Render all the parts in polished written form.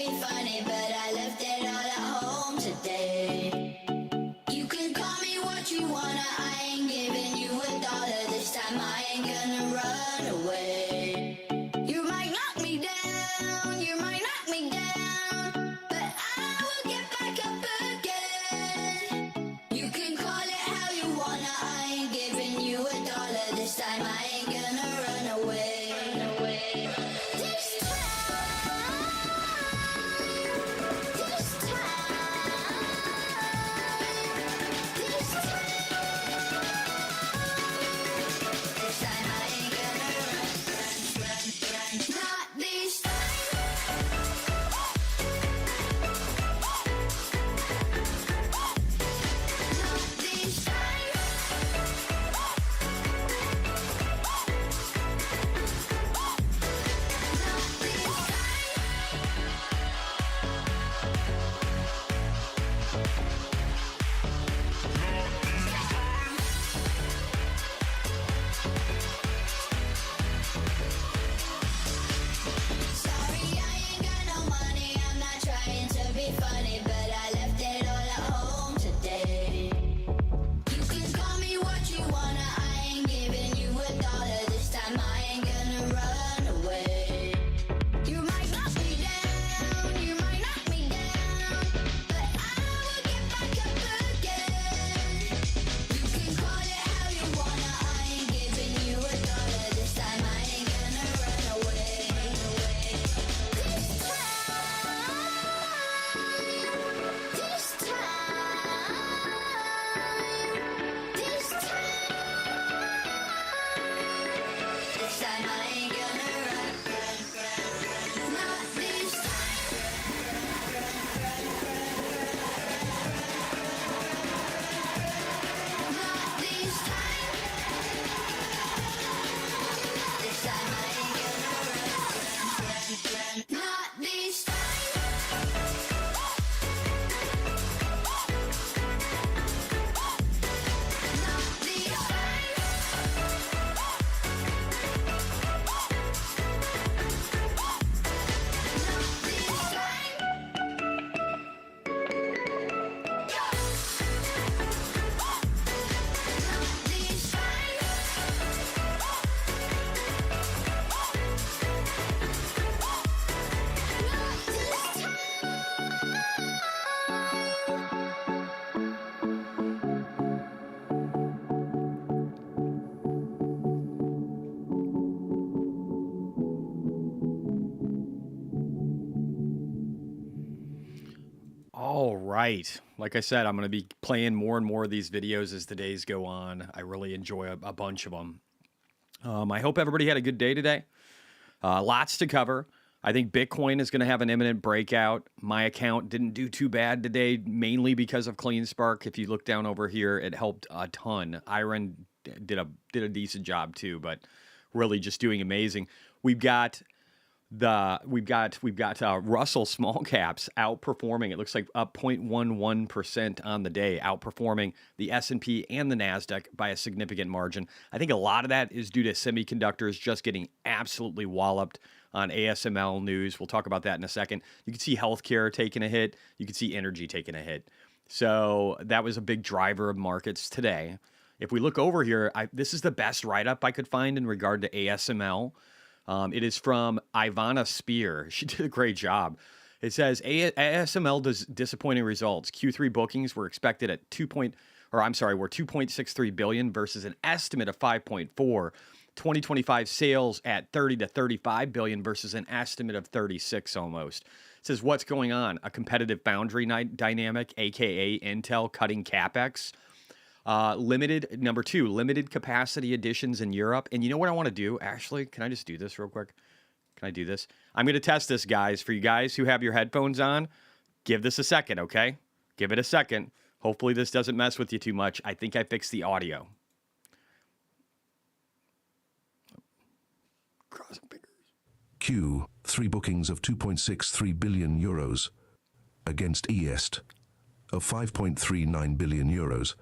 be funny, but I left it all at home today. You can call me what you wanna, I ain't giving you $1 this time. I ain't gonna run away. You might knock me down, you might knock me down, but I will get back up again. You can call it how you wanna, I ain't giving you $1 this time. I ain't gonna run away. This time, this time, this time I ain't gonna run. Not this time. Not this time. Not this time. Sorry, I ain't got no money. I'm not trying to be funny, but I left it all at home today. You can call me what you wanna. I ain't giving you $1 this time. I ain't gonna run away. You might knock me down, you might knock me down, but I will get back up again. You can call it how you wanna. I ain't giving you $1 this time. I ain't gonna run away. This time, this time, this time, this time I ain't gonna run. Not this time. Not this time. This time I ain't gonna run. Not this time. Not this time. Not this time. Not this time. Not this All right. Like I said, I'm going to be playing more and more of these videos as the days go on. I really enjoy a bunch of them. I hope everybody had a good day today. Lots to cover. I think Bitcoin is going to have an imminent breakout. My account didn't do too bad today, mainly because of CleanSpark. If you look down over here, it helped a ton. Iron did a decent job too, but really just doing amazing. We've got Russell small caps outperforming. It looks like up 0.11% on the day, outperforming the S&P and the Nasdaq by a significant margin. I think a lot of that is due to semiconductors just getting absolutely walloped on ASML news. We'll talk about that in a second. You can see healthcare taking a hit. You can see energy taking a hit. So that was a big driver of markets today. If we look over here, this is the best write-up I could find in regard to ASML. It is from Ivana Spear. She did a great job. It says ASML does disappointing results. Q3 bookings were expected at were 2.63 billion versus an estimate of 5.4. 2025 sales at 30 to 35 billion versus an estimate of 36 almost. It says what's going on? A competitive foundry dynamic, aka Intel cutting capex. Number two, limited capacity additions in Europe. And you know what I want to do? Actually, can I just do this real quick? Can I do this? I'm going to test this, guys. For you guys who have your headphones on, give this a second, okay? Give it a second. Hopefully this doesn't mess with you too much. I think I fixed the audio. Crossing fingers. Q3 bookings of 2.63 billion euros against EST of 5.39 billion euros.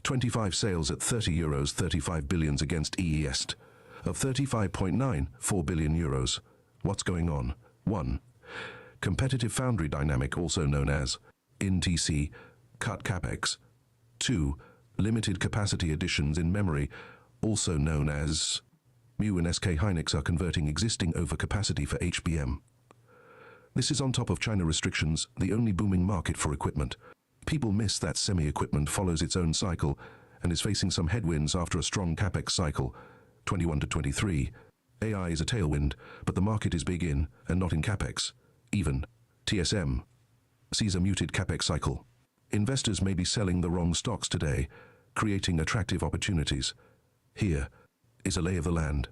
25 sales at 30 euros, 35 billions against EEST of 35.94 billion euros. What's going on? 1. competitive foundry dynamic, also known as NTC, cut capex. 2. Limited capacity additions in memory, also known as Mu and SK Hynix are converting existing overcapacity for HBM. This is on top of China restrictions, the only booming market for equipment. People miss that semi-equipment follows its own cycle and is facing some headwinds after a strong capex cycle, 21 to 23. AI is a tailwind, but the market is big in and not in capex. Even TSM sees a muted capex cycle. Investors may be selling the wrong stocks today, creating attractive opportunities. Here is a lay of the land.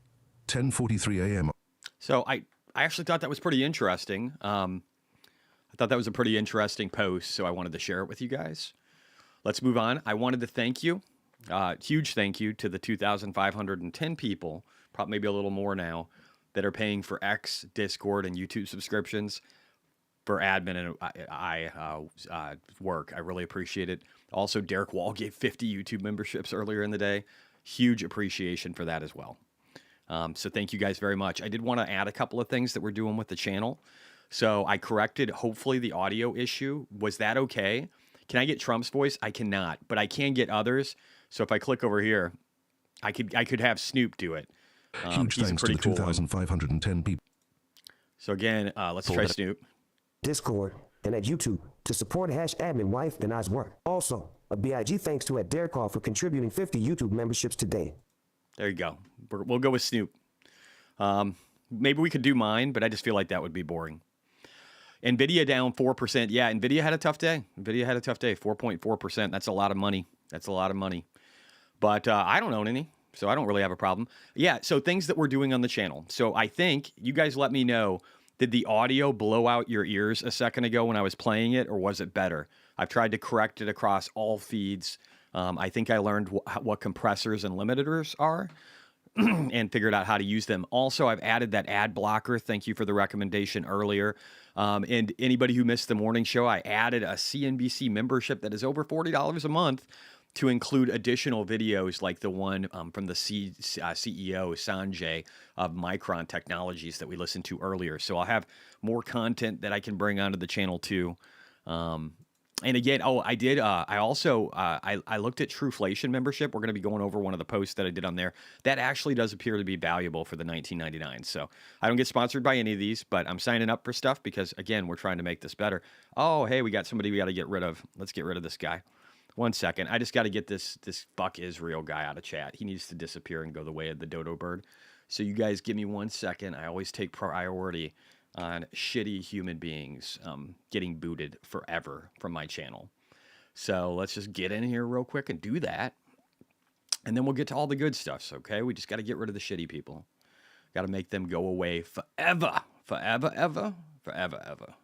10:43 a.m. So I actually thought that was pretty interesting. I thought that was a pretty interesting post, so I wanted to share it with you guys. Let's move on. I wanted to thank you, huge thank you to the 2,510 people, probably maybe a little more now, that are paying for X, Discord, and YouTube subscriptions for admin and I work. I really appreciate it. Also, Derek Wall gave 50 YouTube memberships earlier in the day. Huge appreciation for that as well. So thank you guys very much. I did want to add a couple of things that we're doing with the channel. So I corrected, hopefully, the audio issue. Was that okay? Can I get Trump's voice? I cannot, but I can get others. So if I click over here, I could have Snoop do it. Huge thanks to the 2,510 people. So again, let's try Snoop. Discord and at YouTube to support #admin wife and I's work. Also, a BIG thanks to at Derek Hall for contributing 50 YouTube memberships today. There you go. We'll go with Snoop. Maybe we could do mine, but I just feel like that would be boring. NVIDIA down 4%. Yeah, NVIDIA had a tough day. 4.4%. That's a lot of money. But I don't own any, so I don't really have a problem. Yeah, so things that we're doing on the channel. So I think you guys let me know, did the audio blow out your ears a second ago when I was playing it, or was it better? I've tried to correct it across all feeds. I think I learned what compressors and limiters are and figured out how to use them. Also, I've added that ad blocker. Thank you for the recommendation earlier. And anybody who missed the morning show, I added a CNBC membership that is over $40 a month to include additional videos like the one from the CEO, Sanjay, of Micron Technologies that we listened to earlier. So I'll have more content that I can bring onto the channel too. And again, I did. I also looked at Trueflation membership. We're going to be going over one of the posts that I did on there. That actually does appear to be valuable for the $19.99. So I don't get sponsored by any of these, but I'm signing up for stuff because, again, we're trying to make this better. Oh, hey, we got somebody we got to get rid of. Let's get rid of this guy. 1 second. I just got to get this fuck Israel guy out of chat. He needs to disappear and go the way of the dodo bird. So you guys give me 1 second. I always take priority on shitty human beings getting booted forever from my channel. So let's just get in here real quick and do that. And then we'll get to all the good stuff, okay? We just got to get rid of the shitty people. Got to make them go away forever. Forever, ever. Forever, ever.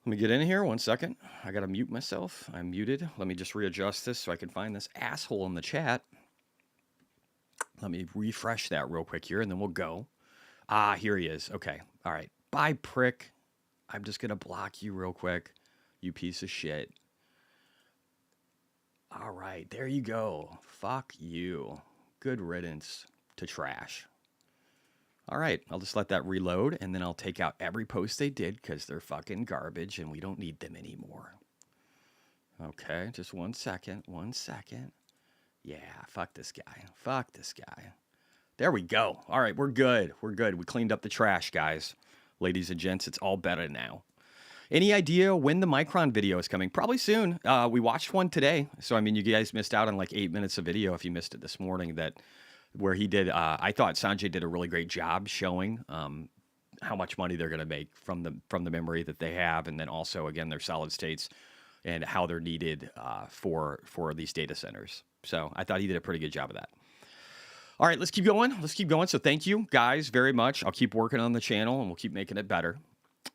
Let me get in here 1 second. I got to mute myself. I'm muted. Let me just readjust this so I can find this asshole in the chat. Let me refresh that real quick here, and then we'll go. Ah, here he is. Okay. All right. Bye, prick. I'm just going to block you real quick, you piece of shit. All right. There you go. Fuck you. Good riddance to trash. All right. I'll just let that reload, and then I'll take out every post they did because they're fucking garbage, and we don't need them anymore. Okay. Just 1 second. 1 second. Yeah. Fuck this guy. Fuck this guy. There we go. All right, we're good. We're good. We cleaned up the trash, guys. Ladies and gents, it's all better now. Any idea when the Micron video is coming? Probably soon. We watched one today. So, I mean, you guys missed out on like 8 minutes of video if you missed it this morning, where he did. I thought Sanjay did a really great job showing how much money they're going to make from the memory that they have. And then also, again, their solid states and how they're needed for these data centers. So I thought he did a pretty good job of that. All right, let's keep going. So thank you, guys, very much. I'll keep working on the channel, and we'll keep making it better.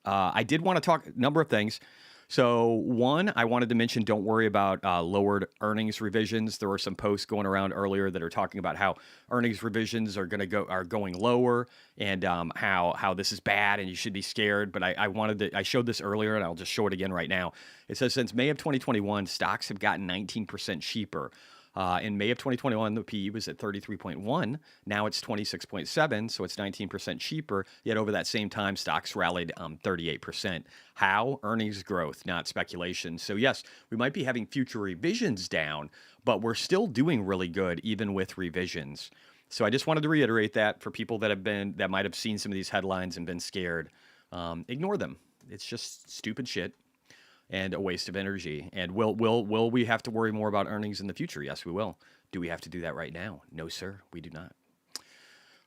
I did want to talk a number of things. So one, I wanted to mention, don't worry about lowered earnings revisions. There were some posts going around earlier that are talking about how earnings revisions are going lower, and how this is bad and you should be scared. But I showed this earlier, and I'll just show it again right now. It says since May of 2021, stocks have gotten 19% cheaper. In May of 2021, the PE was at 33.1. Now it's 26.7, so it's 19% cheaper. Yet over that same time, stocks rallied 38%. How? Earnings growth, not speculation. So yes, we might be having future revisions down, but we're still doing really good even with revisions. So I just wanted to reiterate that for people that might have seen some of these headlines and been scared. Ignore them. It's just stupid shit and a waste of energy. And will we have to worry more about earnings in the future? Yes, we will. Do we have to do that right now? No, sir, we do not.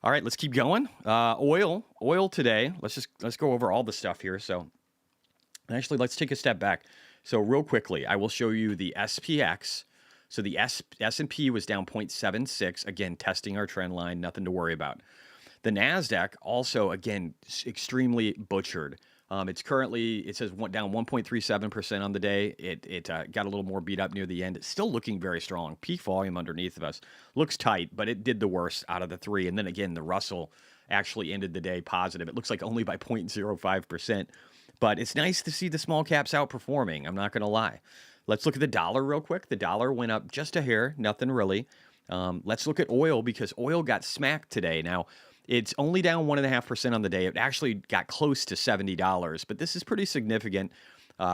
All right, let's keep going. Oil today. Let's go over all the stuff here. So actually, let's take a step back. So real quickly, I will show you the SPX. So the S&P was down 0.76. Again, testing our trend line. Nothing to worry about. The NASDAQ also, again, extremely butchered. It's currently, it says down 1.37% on the day. It got a little more beat up near the end. It's still looking very strong. Peak volume underneath of us. Looks tight, but it did the worst out of the three. And then again, the Russell actually ended the day positive. It looks like only by 0.05%. But it's nice to see the small caps outperforming. I'm not going to lie. Let's look at the dollar real quick. The dollar went up just a hair. Nothing really. Let's look at oil because oil got smacked today. Now, it's only down 1.5% on the day. It actually got close to $70, but this is pretty significant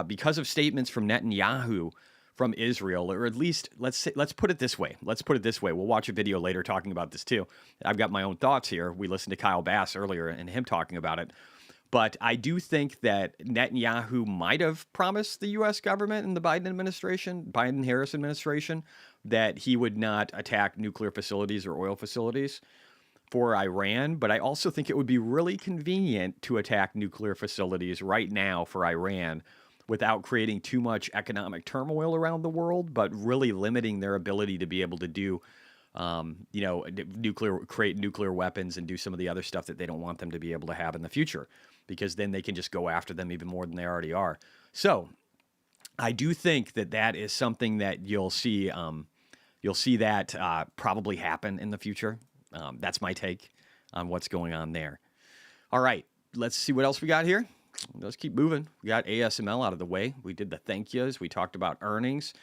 because of statements from Netanyahu from Israel, or at least let's put it this way. We'll watch a video later talking about this too. I've got my own thoughts here. We listened to Kyle Bass earlier and him talking about it. But I do think that Netanyahu might have promised the U.S. government and the Biden-Harris administration, that he would not attack nuclear facilities or oil facilities for Iran, but I also think it would be really convenient to attack nuclear facilities right now for Iran without creating too much economic turmoil around the world, but really limiting their ability to be able to do, create nuclear weapons and do some of the other stuff that they don't want them to be able to have in the future, because then they can just go after them even more than they already are. So I do think that is something that you'll see that probably happen in the future. That's my take on what's going on there. All right, let's see what else we got here. Let's keep moving. We got ASML out of the way. We did the thank yous. We talked about earnings.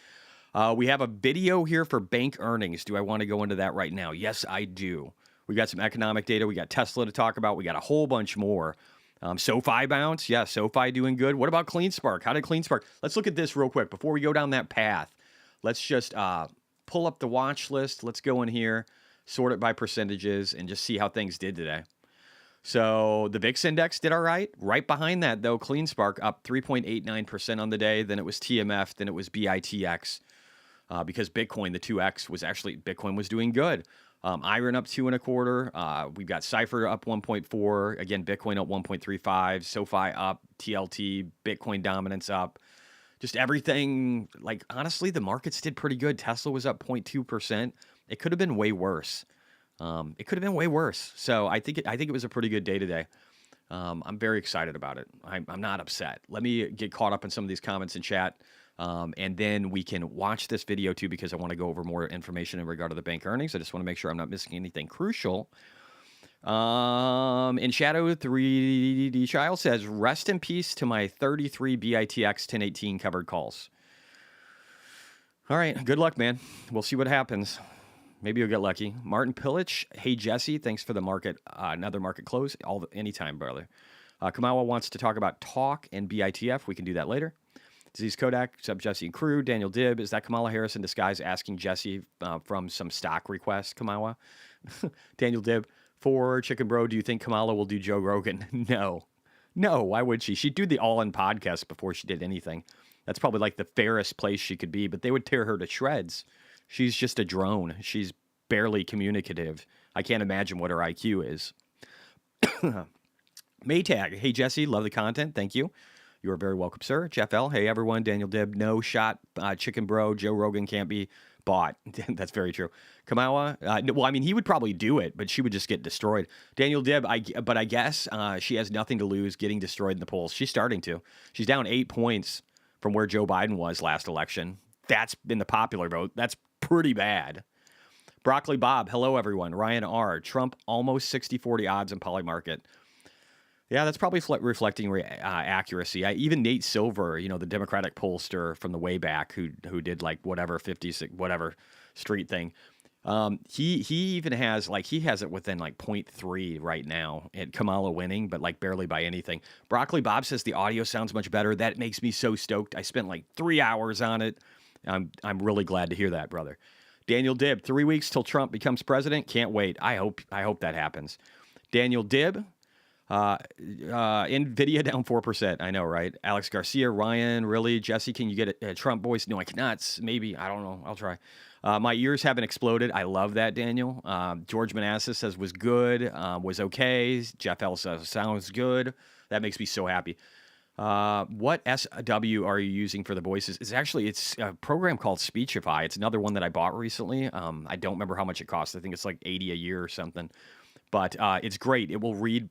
We have a video here for bank earnings. Do I want to go into that right now? Yes, I do. We got some economic data. We got Tesla to talk about. We got a whole bunch more. SoFi bounce. Yeah, SoFi doing good. What about CleanSpark? How did CleanSpark? Let's look at this real quick before we go down that path. Let's just pull up the watch list. Let's go in here, sort it by percentages, and just see how things did today. So the VIX index did all right. Right behind that, though, CleanSpark up 3.89% on the day. Then it was TMF. Then it was BITX. Because Bitcoin, the 2X, Bitcoin was doing good. Iron up 2.25. We've got Cypher up 1.4. Again, Bitcoin up 1.35. SoFi up. TLT, Bitcoin dominance up. Just everything, honestly, the markets did pretty good. Tesla was up 0.2%. It could have been way worse. So I think it was a pretty good day today. I'm very excited about it. I'm not upset. Let me get caught up in some of these comments in chat. And then we can watch this video too, because I want to go over more information in regard to the bank earnings. I just want to make sure I'm not missing anything crucial. In Shadow 3D Child says, rest in peace to my 33 BITX 1018 covered calls. All right. Good luck, man. We'll see what happens. Maybe you'll get lucky. Martin Pillich. Hey, Jesse. Thanks for the market. Another market close. Anytime, brother. Kamawa wants to talk about talk and BITF. We can do that later. Disease Kodak, sub Jesse and crew. Daniel Dibb, is that Kamala Harris in disguise asking Jesse from some stock request, Kamawa? Daniel Dibb, for Chicken Bro, do you think Kamala will do Joe Rogan? No, why would she? She'd do the All-In podcast before she did anything. That's probably like the fairest place she could be, but they would tear her to shreds. She's just a drone. She's barely communicative. I can't imagine what her IQ is. Maytag, hey Jesse, love the content, thank you. You are very welcome, sir. Jeff L. Hey, everyone. Daniel Dibb. No shot. Chicken Bro. Joe Rogan can't be bought. That's very true. Kamawa. Well, I mean, he would probably do it, but she would just get destroyed. Daniel Dibb. But I guess she has nothing to lose getting destroyed in the polls. She's starting to. She's down 8 points from where Joe Biden was last election. That's been the popular vote. That's pretty bad. Broccoli Bob. Hello, everyone. Ryan R. Trump almost 60-40 odds in Polymarket. Yeah, that's probably reflecting accuracy. Even Nate Silver, the Democratic pollster from the way back, who did 56 street thing. He even has he has it within like 0.3 right now at Kamala winning, but like barely by anything. Broccoli Bob says the audio sounds much better. That makes me so stoked. I spent like 3 hours on it. I'm really glad to hear that, brother. Daniel Dibb, 3 weeks till Trump becomes president. Can't wait. I hope that happens. Daniel Dibb, Nvidia down 4%. I know, right? Alex Garcia, Ryan, really? Jesse, can you get a Trump voice? No, I cannot. Maybe. I don't know. I'll try. My ears haven't exploded. I love that, Daniel. George Manassas says was good, was okay. Jeff L says sounds good. That makes me so happy. What SW are you using for the voices? It's a program called Speechify. It's another one that I bought recently. I don't remember how much it costs. I think it's like $80 a year or something. But it's great. It will read,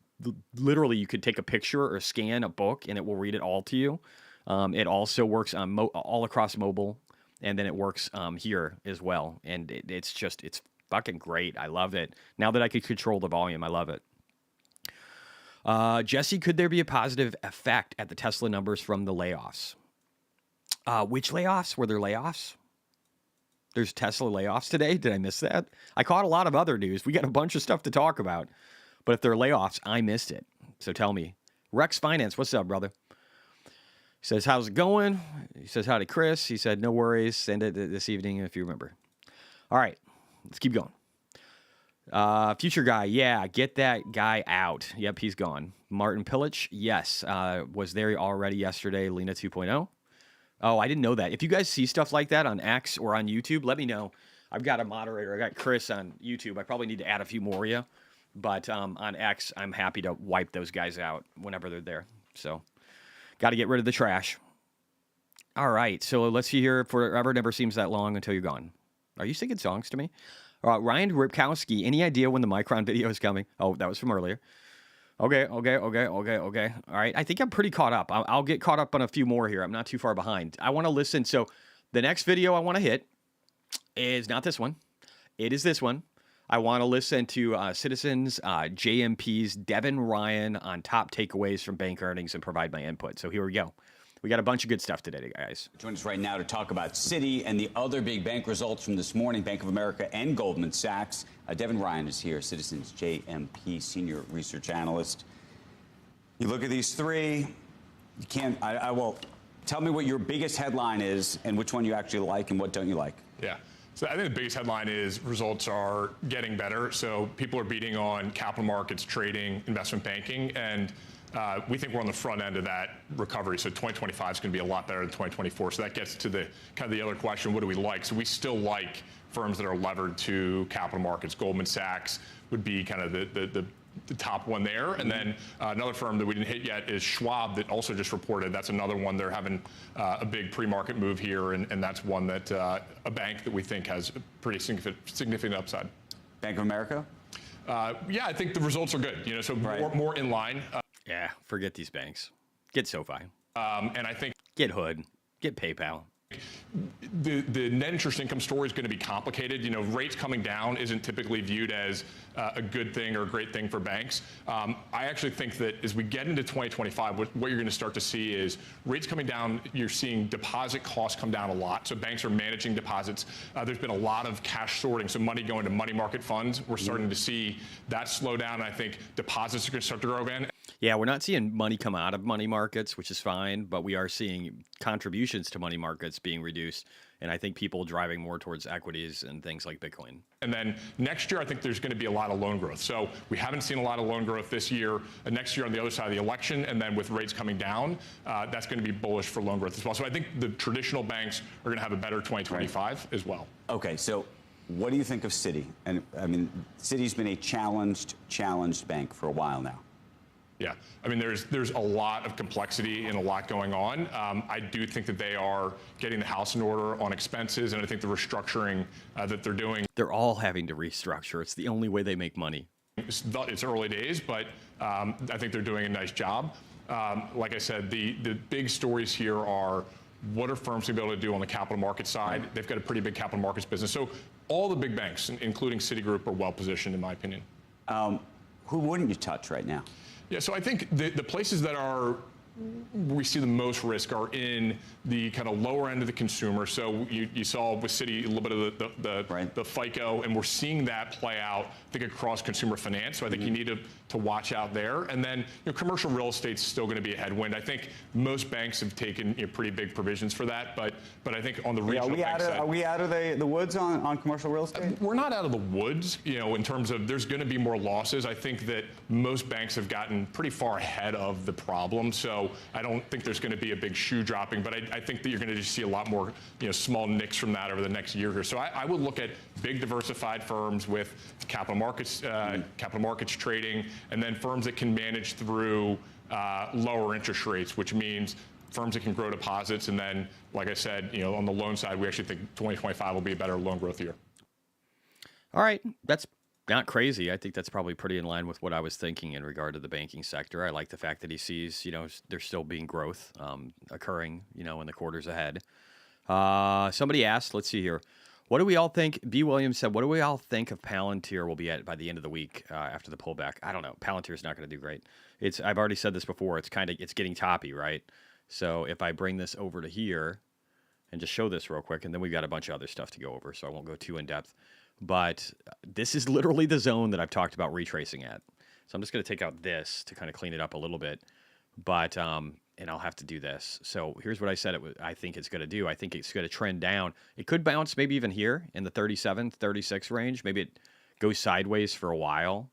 literally, you could take a picture or scan a book, and it will read it all to you. It also works on all across mobile, and then it works here as well. And it's fucking great. I love it. Now that I could control the volume, I love it. Jesse, could there be a positive effect at the Tesla numbers from the layoffs? Which layoffs? Were there layoffs? There's Tesla layoffs today? Did I miss that? I caught a lot of other news. We got a bunch of stuff to talk about. But if there are layoffs, I missed it. So tell me. Rex Finance, what's up, brother? He says, how's it going? He says, howdy, Chris. He said, no worries. Send it this evening if you remember. All right, let's keep going. Future guy, yeah, get that guy out. Yep, he's gone. Martin Pillich, yes, was there already yesterday. Lena 2.0. Oh, I didn't know that. If you guys see stuff like that on X or on YouTube, let me know. I've got a moderator. I got Chris on YouTube. I probably need to add a few more of you. But on X, I'm happy to wipe those guys out whenever they're there. So, got to get rid of the trash. All right, so let's see here. Forever never seems that long until you're gone. Are you singing songs to me? Ryan Ripkowski, any idea when the Micron video is coming? Oh, that was from earlier. Okay. All right, I think I'm pretty caught up. I'll get caught up on a few more here. I'm not too far behind. I want to listen. So the next video I want to hit is not this one. It is this one. I want to listen to Citizens JMP's Devin Ryan on top takeaways from bank earnings and provide my input. So here we go. We got a bunch of good stuff today, guys. Join us right now to talk about Citi and the other big bank results from this morning, Bank of America and Goldman Sachs. Devin Ryan is here, Citizens JMP Senior Research Analyst. You look at these three, you can't, I will, tell me what your biggest headline is and which one you actually like and what don't you like. Yeah. So I think the biggest headline is results are getting better. So people are beating on capital markets, trading, investment banking, and we think we're on the front end of that recovery. So 2025 is going to be a lot better than 2024. So that gets to the kind of the other question, what do we like? So we still like firms that are levered to capital markets. Goldman Sachs would be kind of the top one there. And then another firm that we didn't hit yet is Schwab that also just reported. That's another one. They're having a big pre-market move here. And that's one that a bank that we think has a pretty significant upside. Bank of America? Yeah, I think the results are good. You know, so right. more in line. Yeah, forget these banks. Get SoFi. And I think get Hood. Get PayPal. The net interest income story is going to be complicated. You know, rates coming down isn't typically viewed as a good thing or a great thing for banks. I actually think that as we get into 2025, what you're going to start to see is rates coming down. You're seeing deposit costs come down a lot. So banks are managing deposits. There's been a lot of cash sorting, so money going to money market funds. We're starting to see that slow down. And I think deposits are going to start to grow again. Yeah, we're not seeing money come out of money markets, which is fine, but we are seeing contributions to money markets being reduced. And I think people driving more towards equities and things like Bitcoin. And then next year, I think there's going to be a lot of loan growth. So we haven't seen a lot of loan growth this year. Next year on the other side of the election, and then with rates coming down, that's going to be bullish for loan growth as well. So I think the traditional banks are going to have a better 2025 as well. Okay, so what do you think of Citi? And I mean, Citi's been a challenged bank for a while now. Yeah, I mean, there's a lot of complexity and a lot going on. I do think that they are getting the house in order on expenses, and I think the restructuring that they're doing. They're all having to restructure. It's the only way they make money. It's early days, but I think they're doing a nice job. Like I said, the big stories here are what are firms going to be able to do on the capital market side? They've got a pretty big capital markets business. So all the big banks, including Citigroup, are well positioned, in my opinion. Who wouldn't you touch right now? Yeah, so I think the places that are we see the most risk are in the kind of lower end of the consumer. So you saw with Citi a little bit of the FICO, and we're seeing that play out, I think, across consumer finance. So I think you need to watch out there. And then commercial real estate's still going to be a headwind. I think most banks have taken pretty big provisions for that, but I think on the regional bank side, are we out of the woods on commercial real estate? We're not out of the woods, in terms of there's going to be more losses. I think that most banks have gotten pretty far ahead of the problem. So I don't think there's going to be a big shoe dropping, but I think that you're going to just see a lot more small nicks from that over the next year or so. I would look at big diversified firms with capital markets trading, and then firms that can manage through lower interest rates, which means firms that can grow deposits. And then, like I said, on the loan side, we actually think 2025 will be a better loan growth year. All right, that's not crazy. I think that's probably pretty in line with what I was thinking in regard to the banking sector. I like the fact that he sees, there's still being growth occurring, in the quarters ahead. Somebody asked, let's see here. What do we all think? B. Williams said, what do we all think of Palantir will be at by the end of the week after the pullback? I don't know. Palantir's not going to do great. I've already said this before. It's getting toppy, right? So if I bring this over to here and just show this real quick, and then we've got a bunch of other stuff to go over, so I won't go too in depth. But this is literally the zone that I've talked about retracing at. So I'm just going to take out this to kind of clean it up a little bit. But and I'll have to do this. So here's what I said I think it's going to do. I think it's going to trend down. It could bounce maybe even here in the 37, 36 range. Maybe it goes sideways for a while,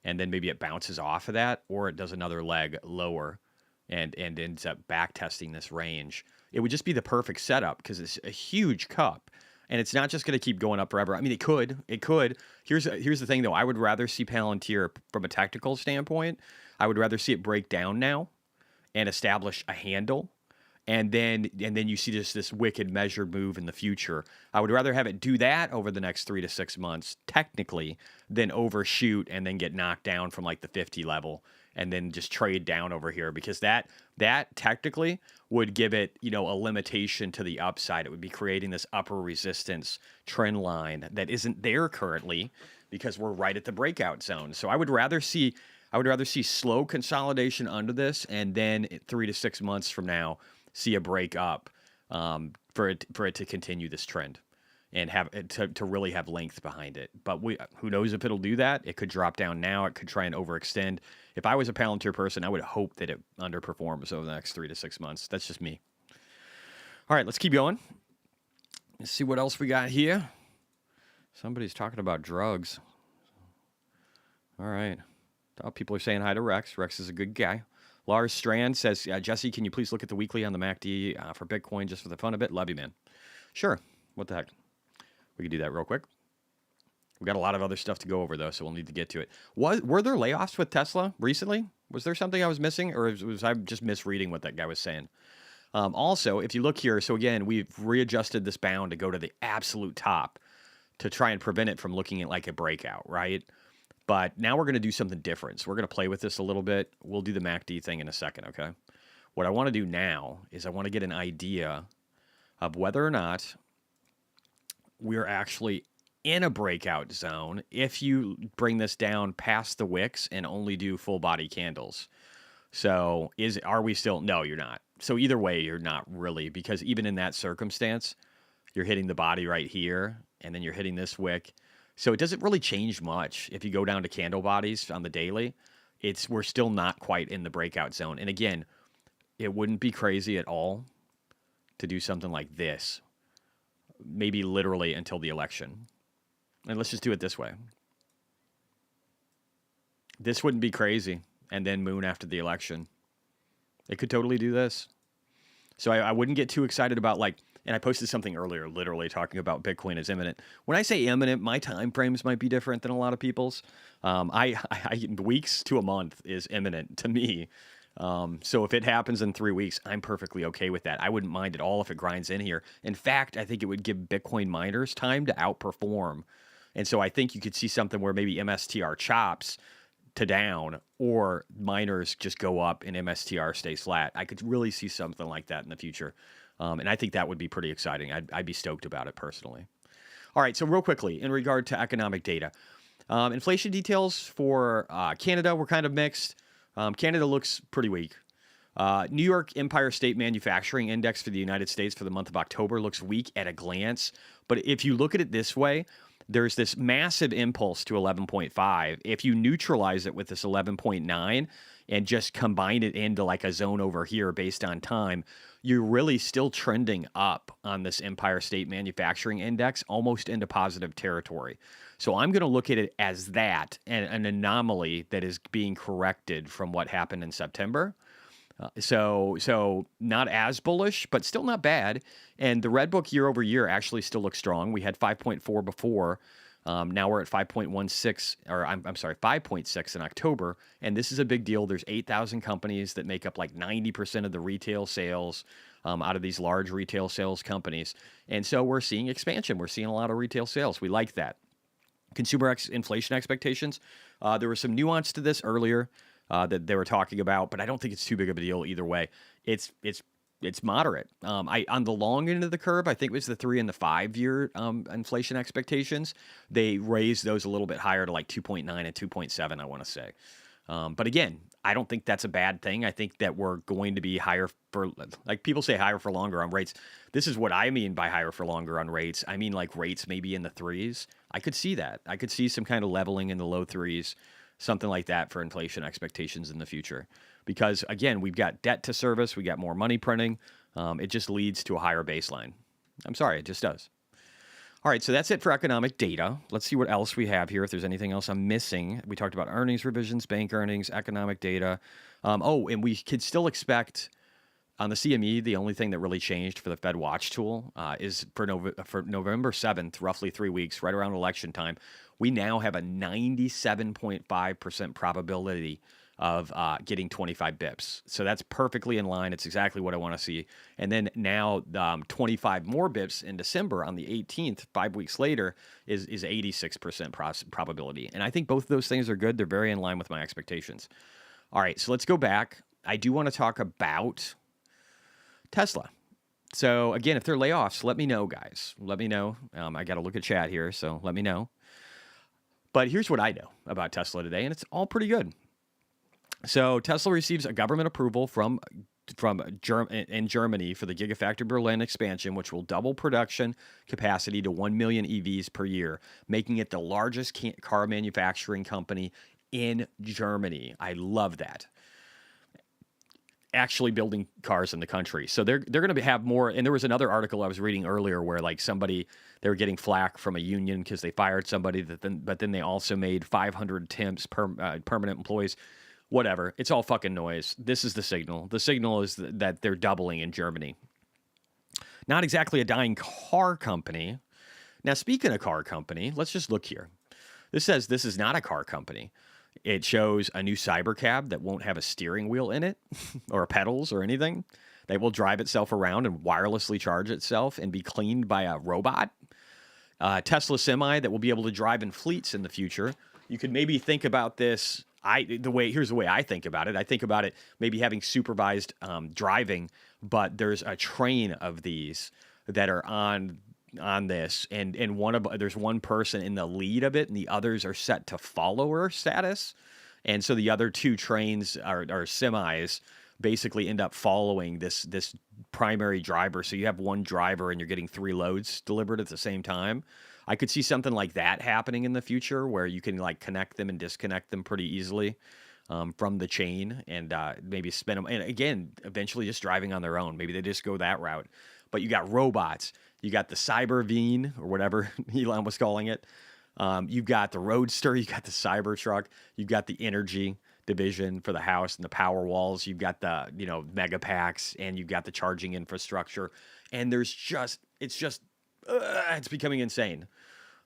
and then maybe it bounces off of that, or it does another leg lower and ends up back testing this range. It would just be the perfect setup because it's a huge cup. And it's not just going to keep going up forever. I mean, it could. Here's the thing, though. I would rather see Palantir from a technical standpoint. I would rather see it break down now and establish a handle, and then you see this wicked measured move in the future. I would rather have it do that over the next 3 to 6 months, technically, than overshoot and then get knocked down from like the 50 level and then just trade down over here, because that technically would give it, a limitation to the upside. It would be creating this upper resistance trend line that isn't there currently because we're right at the breakout zone. So I would rather see slow consolidation under this, and then 3 to 6 months from now, see a break up for it to continue this trend and have to really have length behind it. But who knows if it'll do that? It could drop down now. It could try and overextend. If I was a Palantir person, I would hope that it underperforms over the next 3 to 6 months. That's just me. All right, let's keep going. Let's see what else we got here. Somebody's talking about drugs. All right. Oh, people are saying hi to Rex. Rex is a good guy. Lars Strand says, Jesse, can you please look at the weekly on the MACD for Bitcoin just for the fun of it? Love you, man. Sure. What the heck? We can do that real quick. We've got a lot of other stuff to go over, though, so we'll need to get to it. Were there layoffs with Tesla recently? Was there something I was missing, or was I just misreading what that guy was saying? Also, if you look here, so again, we've readjusted this bound to go to the absolute top to try and prevent it from looking at like a breakout, right? But now we're going to do something different. So we're going to play with this a little bit. We'll do the MACD thing in a second, okay? What I want to do now is I want to get an idea of whether or not we're actually in a breakout zone if you bring this down past the wicks and only do full body candles. So are we still? No, you're not. So either way, you're not really, because even in that circumstance, you're hitting the body right here, and then you're hitting this wick. So it doesn't really change much if you go down to candle bodies on the daily. We're still not quite in the breakout zone. And again, it wouldn't be crazy at all to do something like this, maybe literally until the election. And let's just do it this way. This wouldn't be crazy, and then moon after the election. It could totally do this. So I wouldn't get too excited about and I posted something earlier, literally talking about Bitcoin as imminent. When I say imminent, my time frames might be different than a lot of people's. Weeks to a month is imminent to me. So if it happens in 3 weeks, I'm perfectly okay with that. I wouldn't mind at all if it grinds in here. In fact, I think it would give Bitcoin miners time to outperform. And so I think you could see something where maybe MSTR chops to down, or miners just go up and MSTR stays flat. I could really see something like that in the future. And I think that would be pretty exciting. I'd be stoked about it personally. All right, so real quickly, in regard to economic data. Inflation details for Canada were kind of mixed. Canada looks pretty weak. New York Empire State Manufacturing Index for the United States for the month of October looks weak at a glance. But if you look at it this way, there's this massive impulse to 11.5. If you neutralize it with this 11.9 and just combine it into like a zone over here based on time, you're really still trending up on this Empire State Manufacturing Index, almost into positive territory. So I'm going to look at it as that, an anomaly that is being corrected from what happened in September. So not as bullish, but still not bad. And the Red Book year over year actually still looks strong. We had 5.4 before. Now we're at 5.16, or I'm sorry, 5.6 in October. And this is a big deal. There's 8,000 companies that make up like 90% of the retail sales out of these large retail sales companies. And so we're seeing expansion. We're seeing a lot of retail sales. We like that. Consumer inflation expectations. There was some nuance to this earlier. That they were talking about, but I don't think it's too big of a deal either way. It's moderate. On the long end of the curve, I think it was the 3 and the 5 year inflation expectations. They raised those a little bit higher to like 2.9 and 2.7, I want to say. But again, I don't think that's a bad thing. I think that we're going to be higher for, like people say, higher for longer on rates. This is what I mean by higher for longer on rates. I mean like rates maybe in the 3s. I could see that. I could see some kind of leveling in the low 3s. Something like that for inflation expectations in the future. Because, again, we've got debt to service. We got more money printing. It just leads to a higher baseline. I'm sorry, it just does. All right, so that's it for economic data. Let's see what else we have here, if there's anything else I'm missing. We talked about earnings revisions, bank earnings, economic data. And we could still expect on the CME, the only thing that really changed for the Fed Watch tool is for November 7th, roughly 3 weeks, right around election time, we now have a 97.5% probability of getting 25 bips. So that's perfectly in line. It's exactly what I want to see. And then now 25 more bips in December on the 18th, 5 weeks later, is 86% probability. And I think both of those things are good. They're very in line with my expectations. All right, so let's go back. I do want to talk about Tesla. So again, if there are layoffs, let me know, guys. Let me know. I got to look at chat here, so let me know. But here's what I know about Tesla today, and it's all pretty good. So Tesla receives a government approval in Germany for the Gigafactory Berlin expansion, which will double production capacity to 1 million EVs per year, making it the largest car manufacturing company in Germany. I love that. Actually building cars in the country. So they're going to have more. And there was another article I was reading earlier where like they were getting flack from a union because they fired somebody but then they also made 500 temps permanent employees. Whatever. It's all fucking noise. This is the signal. The signal is that they're doubling in Germany. Not exactly a dying car company. Now, speaking of car company, let's just look here. This says this is not a car company. It shows a new Cybercab that won't have a steering wheel in it or pedals or anything. That will drive itself around and wirelessly charge itself and be cleaned by a robot. Tesla Semi that will be able to drive in fleets in the future. You could maybe think about this. Here's the way I think about it. I think about it maybe having supervised driving, but there's a train of these that are on this, and there's one person in the lead of it, and the others are set to follower status, and so the other two trains are semis basically end up following this primary driver. So you have one driver and you're getting 3 loads delivered at the same time. I could see something like that happening in the future where you can like connect them and disconnect them pretty easily from the chain and maybe spin them. And again, eventually just driving on their own. Maybe they just go that route. But you got robots. You got the Cybervene or whatever Elon was calling it. You've got the Roadster. You got the Cybertruck. You've got the energy division for the house and the power walls. You've got the mega packs and you've got the charging infrastructure. And it's becoming insane.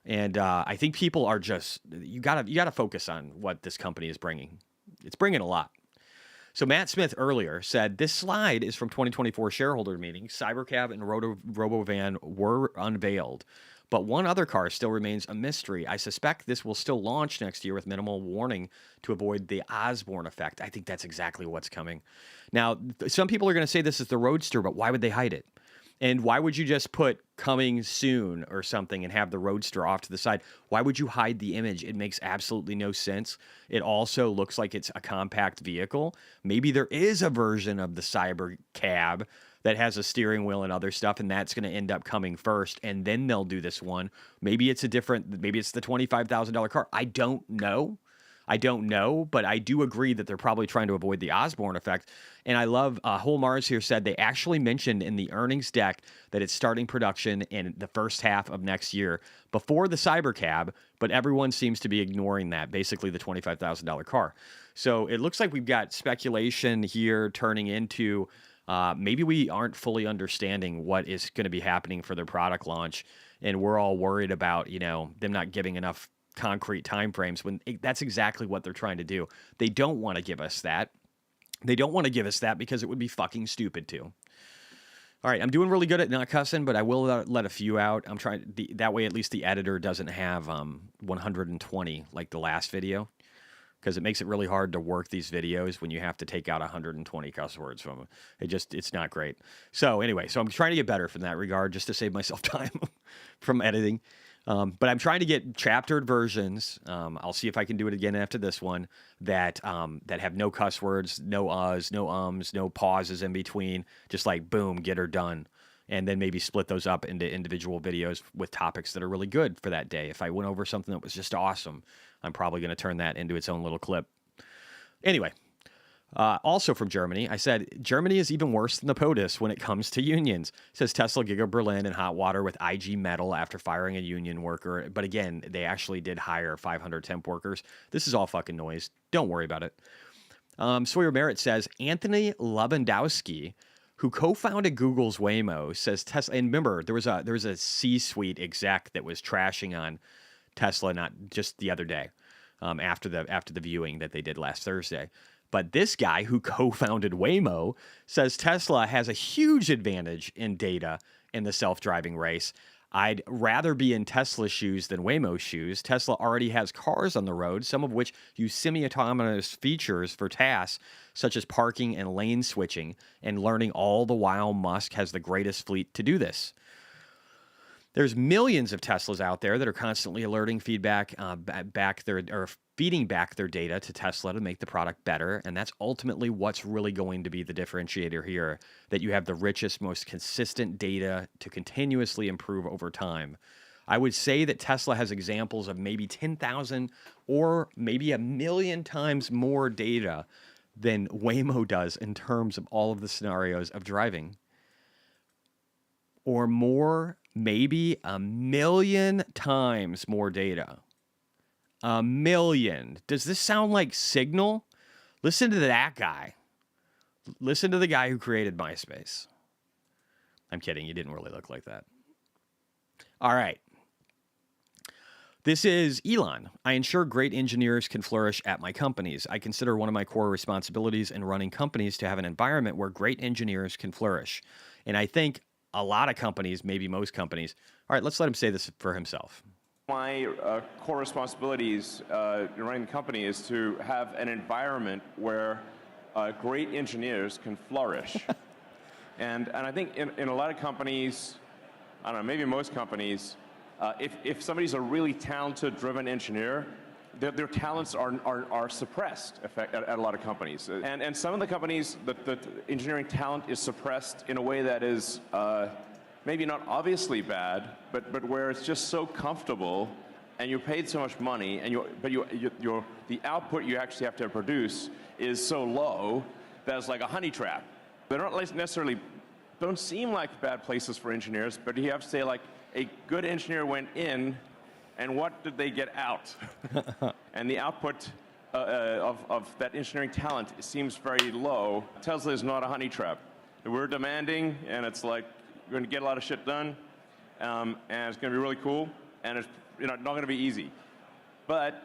And I think people are just you gotta focus on what this company is bringing. It's bringing a lot. So Matt Smith earlier said, this slide is from 2024 shareholder meeting. Cybercab and RoboVan were unveiled, but one other car still remains a mystery. I suspect this will still launch next year with minimal warning to avoid the Osborne effect. I think that's exactly what's coming. Now, some people are going to say this is the Roadster, but why would they hide it? And why would you just put coming soon or something and have the Roadster off to the side? Why would you hide the image? It makes absolutely no sense. It also looks like it's a compact vehicle. Maybe there is a version of the Cyber Cab that has a steering wheel and other stuff, and that's going to end up coming first, and then they'll do this one. Maybe it's the $25,000 car. I don't know, but I do agree that they're probably trying to avoid the Osborne effect. And I love, Whole Mars here said they actually mentioned in the earnings deck that it's starting production in the first half of next year before the Cybercab, but everyone seems to be ignoring that, basically the $25,000 car. So it looks like we've got speculation here turning into maybe we aren't fully understanding what is going to be happening for their product launch, and we're all worried about, them not giving enough concrete timeframes when that's exactly what they're trying to do. They don't want to give us that. They don't want to give us that because it would be fucking stupid to. All right, I'm doing really good at not cussing, but I will let a few out. I'm trying that way at least the editor doesn't have 120 like the last video, because it makes it really hard to work these videos when you have to take out 120 cuss words from them. It's not great. So anyway, I'm trying to get better from that regard just to save myself time from editing. But I'm trying to get chaptered versions. I'll see if I can do it again after this one that have no cuss words, no uhs, no ums, no pauses in between. Just like boom, get her done, and then maybe split those up into individual videos with topics that are really good for that day. If I went over something that was just awesome, I'm probably going to turn that into its own little clip. Anyway. Also from Germany, I said, Germany is even worse than the POTUS when it comes to unions. It says Tesla Giga Berlin in hot water with IG Metall after firing a union worker. But again, they actually did hire 500 temp workers. This is all fucking noise. Don't worry about it. Sawyer Merritt says, Anthony Lewandowski, who co-founded Google's Waymo, says Tesla. And remember, there was a C-suite exec that was trashing on Tesla, not just the other day, after the viewing that they did last Thursday. But this guy who co-founded Waymo says Tesla has a huge advantage in data in the self-driving race. I'd rather be in Tesla's shoes than Waymo's shoes. Tesla already has cars on the road, some of which use semi-autonomous features for tasks such as parking and lane switching and learning, all the while Musk has the greatest fleet to do this. There's millions of Teslas out there that are constantly alerting feeding back their data to Tesla to make the product better. And that's ultimately what's really going to be the differentiator here, that you have the richest, most consistent data to continuously improve over time. I would say that Tesla has examples of maybe 10,000 or maybe 1,000,000 times more data than Waymo does in terms of all of the scenarios of driving. Or more, maybe 1,000,000 times more data. 1,000,000. Does this sound like Signal? Listen to that guy. Listen to the guy who created MySpace. I'm kidding. He didn't really look like that. All right. This is Elon. I ensure great engineers can flourish at my companies. I consider one of my core responsibilities in running companies to have an environment where great engineers can flourish. And I think a lot of companies, maybe most companies. All right, let's let him say this for himself. My core responsibilities in running the company is to have an environment where great engineers can flourish. and I think in a lot of companies, I don't know, maybe most companies, if somebody's a really talented, driven engineer, their talents are suppressed at a lot of companies. And some of the companies, the engineering talent is suppressed in a way that is maybe not obviously bad, but where it's just so comfortable, and you're paid so much money, and the output you actually have to produce is so low that it's like a honey trap. They're not necessarily, don't seem like bad places for engineers, but you have to say, like, a good engineer went in, and what did they get out? And the output of that engineering talent seems very low. Tesla is not a honey trap. We're demanding, and it's like, we're going to get a lot of shit done, and it's going to be really cool, and it's not going to be easy. But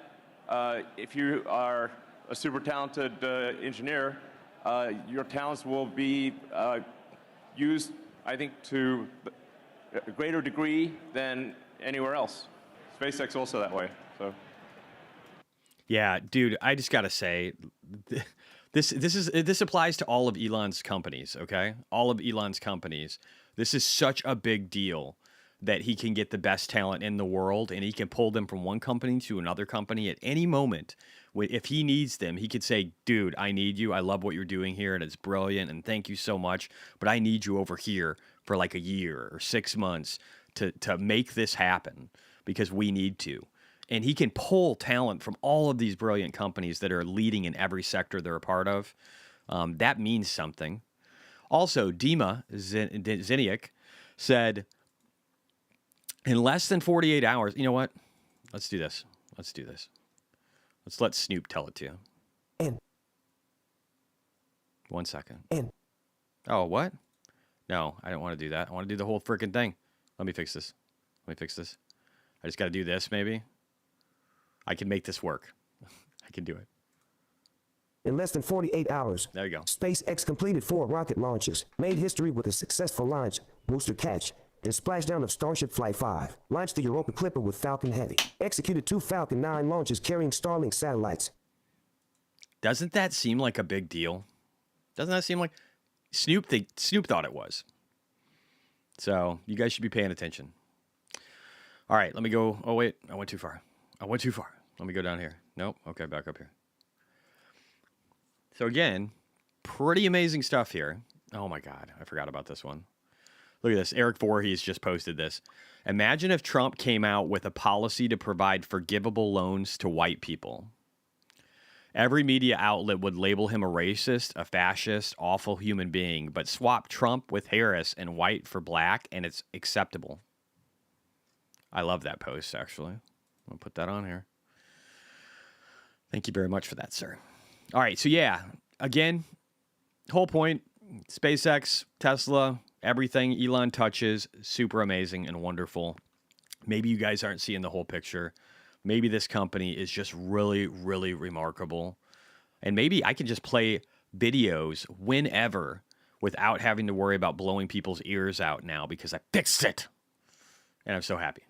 if you are a super talented engineer, your talents will be used, I think, to a greater degree than anywhere else. SpaceX also that way. So. Yeah, dude, I just got to say, This applies to all of Elon's companies, okay? All of Elon's companies. This is such a big deal that he can get the best talent in the world and he can pull them from one company to another company at any moment. If he needs them, he could say, dude, I need you. I love what you're doing here and it's brilliant and thank you so much, but I need you over here for like a year or 6 months to make this happen because we need to. And he can pull talent from all of these brilliant companies that are leading in every sector they're a part of. That means something. Also, Dima Ziniak said, in less than 48 hours, you know what? Let's do this. Let's let Snoop tell it to you. And 1 second. and Oh, what? No, I don't want to do that. I want to do the whole freaking thing. Let me fix this. I just got to do this, maybe. I can make this work. I can do it. in less than 48 hours, There you go. SpaceX completed 4 rocket launches, made history with a successful launch, booster catch, and splashdown of Starship Flight 5, launched the Europa Clipper with Falcon Heavy, executed 2 Falcon 9 launches carrying Starlink satellites. Doesn't that seem like a big deal? Doesn't that seem like Snoop thought it was? So you guys should be paying attention. All right, let me go. Oh, wait, I went too far. Let me go down here. Nope. Okay, back up here. So again, pretty amazing stuff here. Oh my God, I forgot about this one. Look at this. Eric Voorhees just posted this. Imagine if Trump came out with a policy to provide forgivable loans to white people. Every media outlet would label him a racist, a fascist, awful human being, but swap Trump with Harris and white for black, and it's acceptable. I love that post, actually. I'll put that on here. Thank you very much for that, sir. All right, so yeah, again, whole point, SpaceX, Tesla, everything Elon touches, super amazing and wonderful. Maybe you guys aren't seeing the whole picture. Maybe this company is just really, really remarkable. And maybe I can just play videos whenever without having to worry about blowing people's ears out now because I fixed it. And I'm so happy.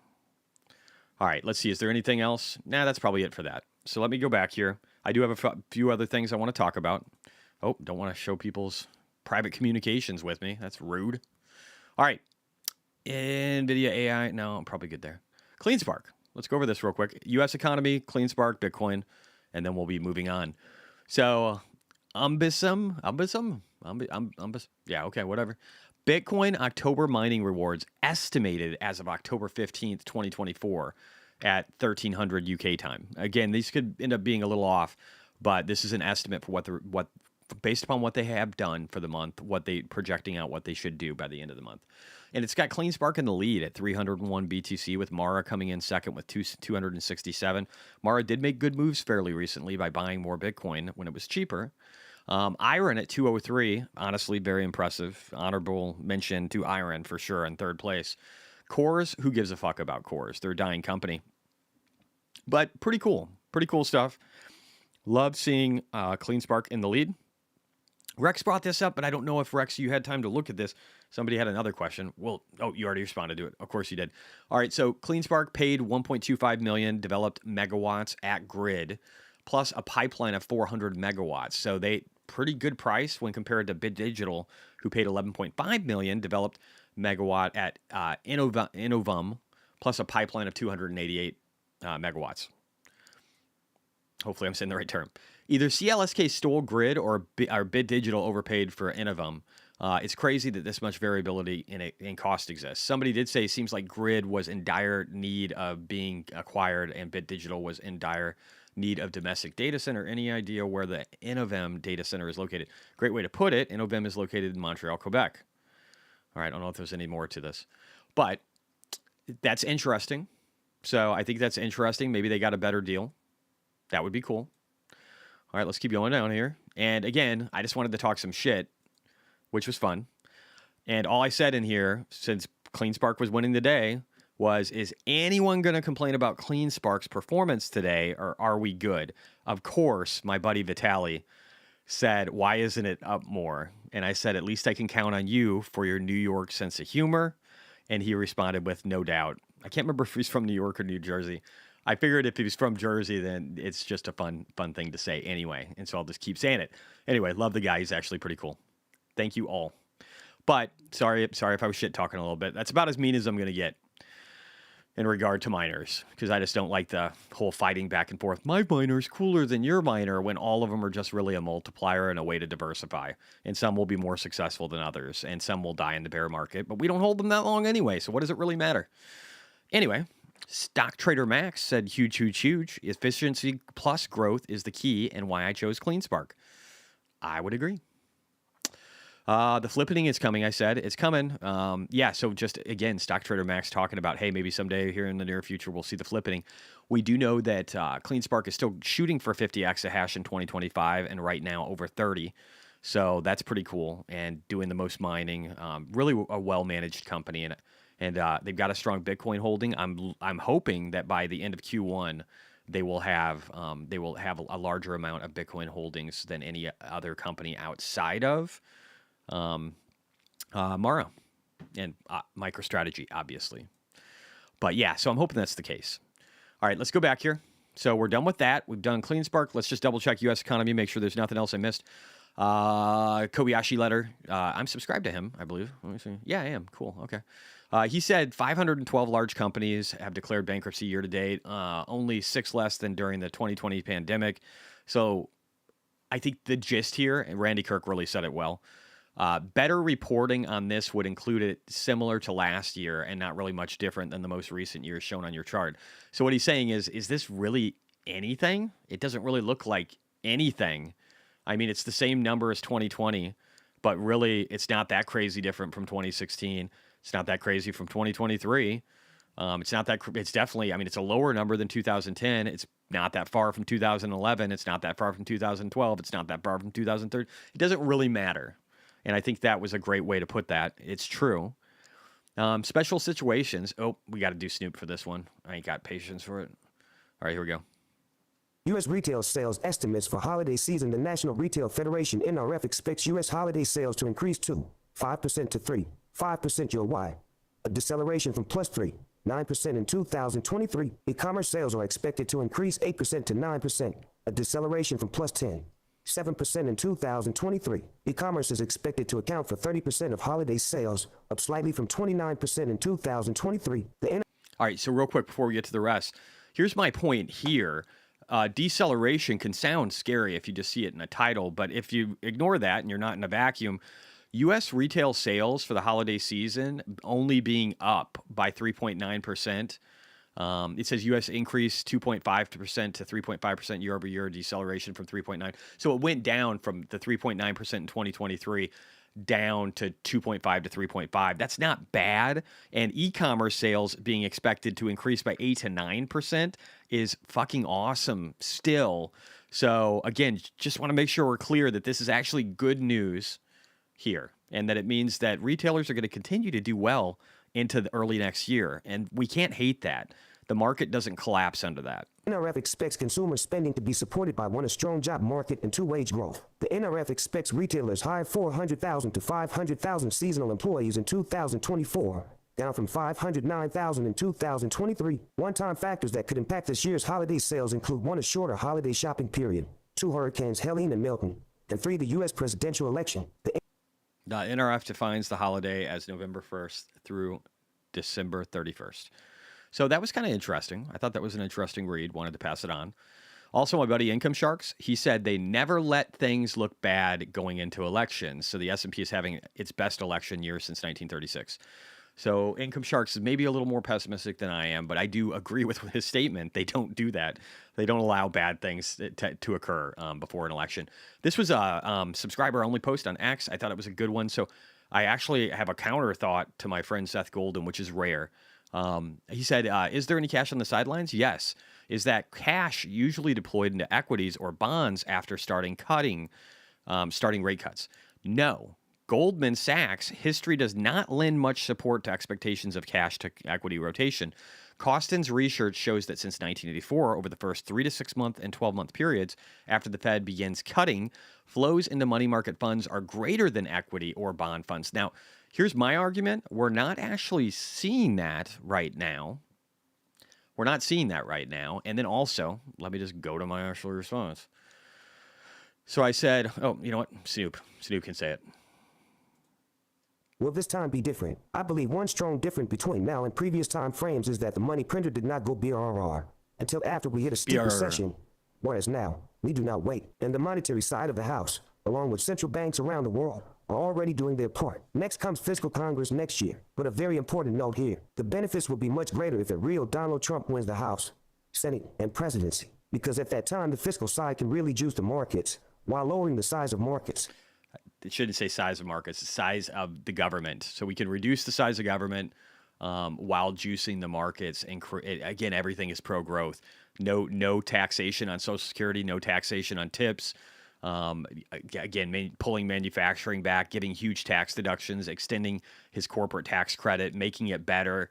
All right, let's see. Is there anything else? Nah, that's probably it for that. So let me go back here. I do have a few other things I want to talk about. Oh, don't want to show people's private communications with me. That's rude. All right. NVIDIA AI. No, I'm probably good there. CleanSpark. Let's go over this real quick. U.S. economy, CleanSpark, Bitcoin, and then we'll be moving on. So, yeah, okay, whatever. Bitcoin October mining rewards estimated as of October 15th, 2024 at 1300 UK time. Again, these could end up being a little off, but this is an estimate for what based upon what they have done for the month, what they projecting out what they should do by the end of the month. And it's got CleanSpark in the lead at 301 BTC with Mara coming in second with 267. Mara did make good moves fairly recently by buying more Bitcoin when it was cheaper. Iron at 203, honestly, very impressive. Honorable mention to Iron for sure in third place. Cores, who gives a fuck about Cores? They're a dying company. But pretty cool stuff. Love seeing CleanSpark in the lead. Rex brought this up, but I don't know if, Rex, you had time to look at this. Somebody had another question. Well, you already responded to it. Of course you did. All right, so CleanSpark paid $1.25 million, developed megawatts at grid, plus a pipeline of 400 megawatts. So they pretty good price when compared to Bit Digital, who paid $11.5 million, developed megawatt at Innovum, plus a pipeline of 288 megawatts. Hopefully I'm saying the right term. Either CLSK stole grid or Bit Digital overpaid for Innovum. It's crazy that this much variability in cost exists. Somebody did say it seems like grid was in dire need of being acquired and Bit Digital was in dire need of domestic data center. Any idea where the Innovum data center is located? Great way to put it. Innovum is located in Montreal, Quebec. All right, I don't know if there's any more to this, but that's interesting. So I think that's interesting. Maybe they got a better deal. That would be cool. All right, let's keep going down here. And again, I just wanted to talk some shit, which was fun. And all I said in here, since CleanSpark was winning the day, was, is anyone going to complain about CleanSpark's performance today, or are we good? Of course, my buddy Vitali said, why isn't it up more? And I said, at least I can count on you for your New York sense of humor. And he responded with, no doubt. I can't remember if he's from New York or New Jersey. I figured if he was from Jersey, then it's just a fun thing to say anyway. And so I'll just keep saying it. Anyway, love the guy. He's actually pretty cool. Thank you all. But sorry if I was shit talking a little bit. That's about as mean as I'm going to get in regard to miners, because I just don't like the whole fighting back and forth. My miner's cooler than your miner, when all of them are just really a multiplier and a way to diversify. And some will be more successful than others, and some will die in the bear market. But we don't hold them that long anyway, so what does it really matter? Anyway, Stock Trader Max said huge. Efficiency plus growth is the key, and why I chose CleanSpark. I would agree. The flippening is coming, I said. It's coming. Yeah, so just, again, Stock Trader Max talking about, hey, maybe someday here in the near future we'll see the flippening. We do know that CleanSpark is still shooting for 50 exahash in 2025, and right now over 30. So that's pretty cool, and doing the most mining. Really a well-managed company, and they've got a strong Bitcoin holding. I'm hoping that by the end of Q1, they will have a larger amount of Bitcoin holdings than any other company outside of Mara and MicroStrategy, obviously. But yeah, so I'm hoping that's the case. All right, let's go back here. So we're done with that. We've done CleanSpark. Let's just double check U.S. economy, make sure there's nothing else I missed. Kobayashi letter. I'm subscribed to him, I believe. Let me see. Yeah, I am. Cool. Okay. He said 512 large companies have declared bankruptcy year to date, only 6 less than during the 2020 pandemic. So I think the gist here, and Randy Kirk really said it well, better reporting on this would include it similar to last year and not really much different than the most recent years shown on your chart. So what he's saying is this really anything? It doesn't really look like anything. I mean, it's the same number as 2020, but really it's not that crazy different from 2016. It's not that crazy from 2023. It's definitely, I mean, it's a lower number than 2010. It's not that far from 2011. It's not that far from 2012. It's not that far from 2013. It doesn't really matter. And I think that was a great way to put that. It's true. Special situations. Oh, we got to do Snoop for this one. I ain't got patience for it. All right, here we go. U.S. retail sales estimates for holiday season. The National Retail Federation, NRF, expects U.S. holiday sales to increase to 5% to 5% year-wide, a deceleration from +9% in 2023. E-commerce sales are expected to increase 8% to 9%, a deceleration from +7% in 2023. E-commerce is expected to account for 30% of holiday sales, up slightly from 29% in 2023. All right, so real quick before we get to the rest, here's my point here. Deceleration can sound scary if you just see it in a title, but if you ignore that and you're not in a vacuum, U.S. retail sales for the holiday season only being up by 3.9%. It says U.S. increased 2.5% to 3.5% year over year, deceleration from 3.9. So it went down from the 3.9% in 2023 down to 2.5 to 3.5. That's not bad. And e-commerce sales being expected to increase by 8 to 9% is fucking awesome still. So again, just want to make sure we're clear that this is actually good news here, and that it means that retailers are going to continue to do well into the early next year. And we can't hate that. The market doesn't collapse under that. NRF expects consumer spending to be supported by a strong job market and wage growth. The NRF expects retailers hire 400,000 to 500,000 seasonal employees in 2024, down from 509,000 in 2023. One-time factors that could impact this year's holiday sales include 1, a shorter holiday shopping period, 2, hurricanes Helene and Milton, and 3, the U.S. presidential election. The NRF defines the holiday as November 1st through December 31st. So that was kind of interesting. I thought that was an interesting read. Wanted to pass it on. Also, my buddy Income Sharks, he said they never let things look bad going into elections. So the S&P is having its best election year since 1936. So Income Sharks is maybe a little more pessimistic than I am, but I do agree with his statement. They don't do that. They don't allow bad things to occur before an election. This was a subscriber-only post on X. I thought it was a good one. So I actually have a counter thought to my friend Seth Golden, which is rare. He said, is there any cash on the sidelines? Yes. Is that cash usually deployed into equities or bonds after starting rate cuts? No. Goldman Sachs, history does not lend much support to expectations of cash to equity rotation. Costin's research shows that since 1984, over the first 3 to 6 month and 12-month periods after the Fed begins cutting, flows into money market funds are greater than equity or bond funds. Now, here's my argument. We're not actually seeing that right now, We're not seeing that right now. And then also, let me just go to my actual response. So I said, oh, you know what? Snoop can say it. Will this time be different? I believe one strong difference between now and previous time frames is that the money printer did not go BRR until after we hit a steep BRR. recession, whereas now, we do not wait. And the monetary side of the house, along with central banks around the world, are already doing their part. Next comes fiscal Congress next year. But a very important note here, the benefits will be much greater if a real Donald Trump wins the House, Senate, and presidency. Because at that time, the fiscal side can really juice the markets while lowering the size of markets. It shouldn't say size of markets, the size of the government. So we can reduce the size of government while juicing the markets. And again, everything is pro-growth. No taxation on Social Security, no taxation on tips. Again, pulling manufacturing back, giving huge tax deductions, extending his corporate tax credit, making it better.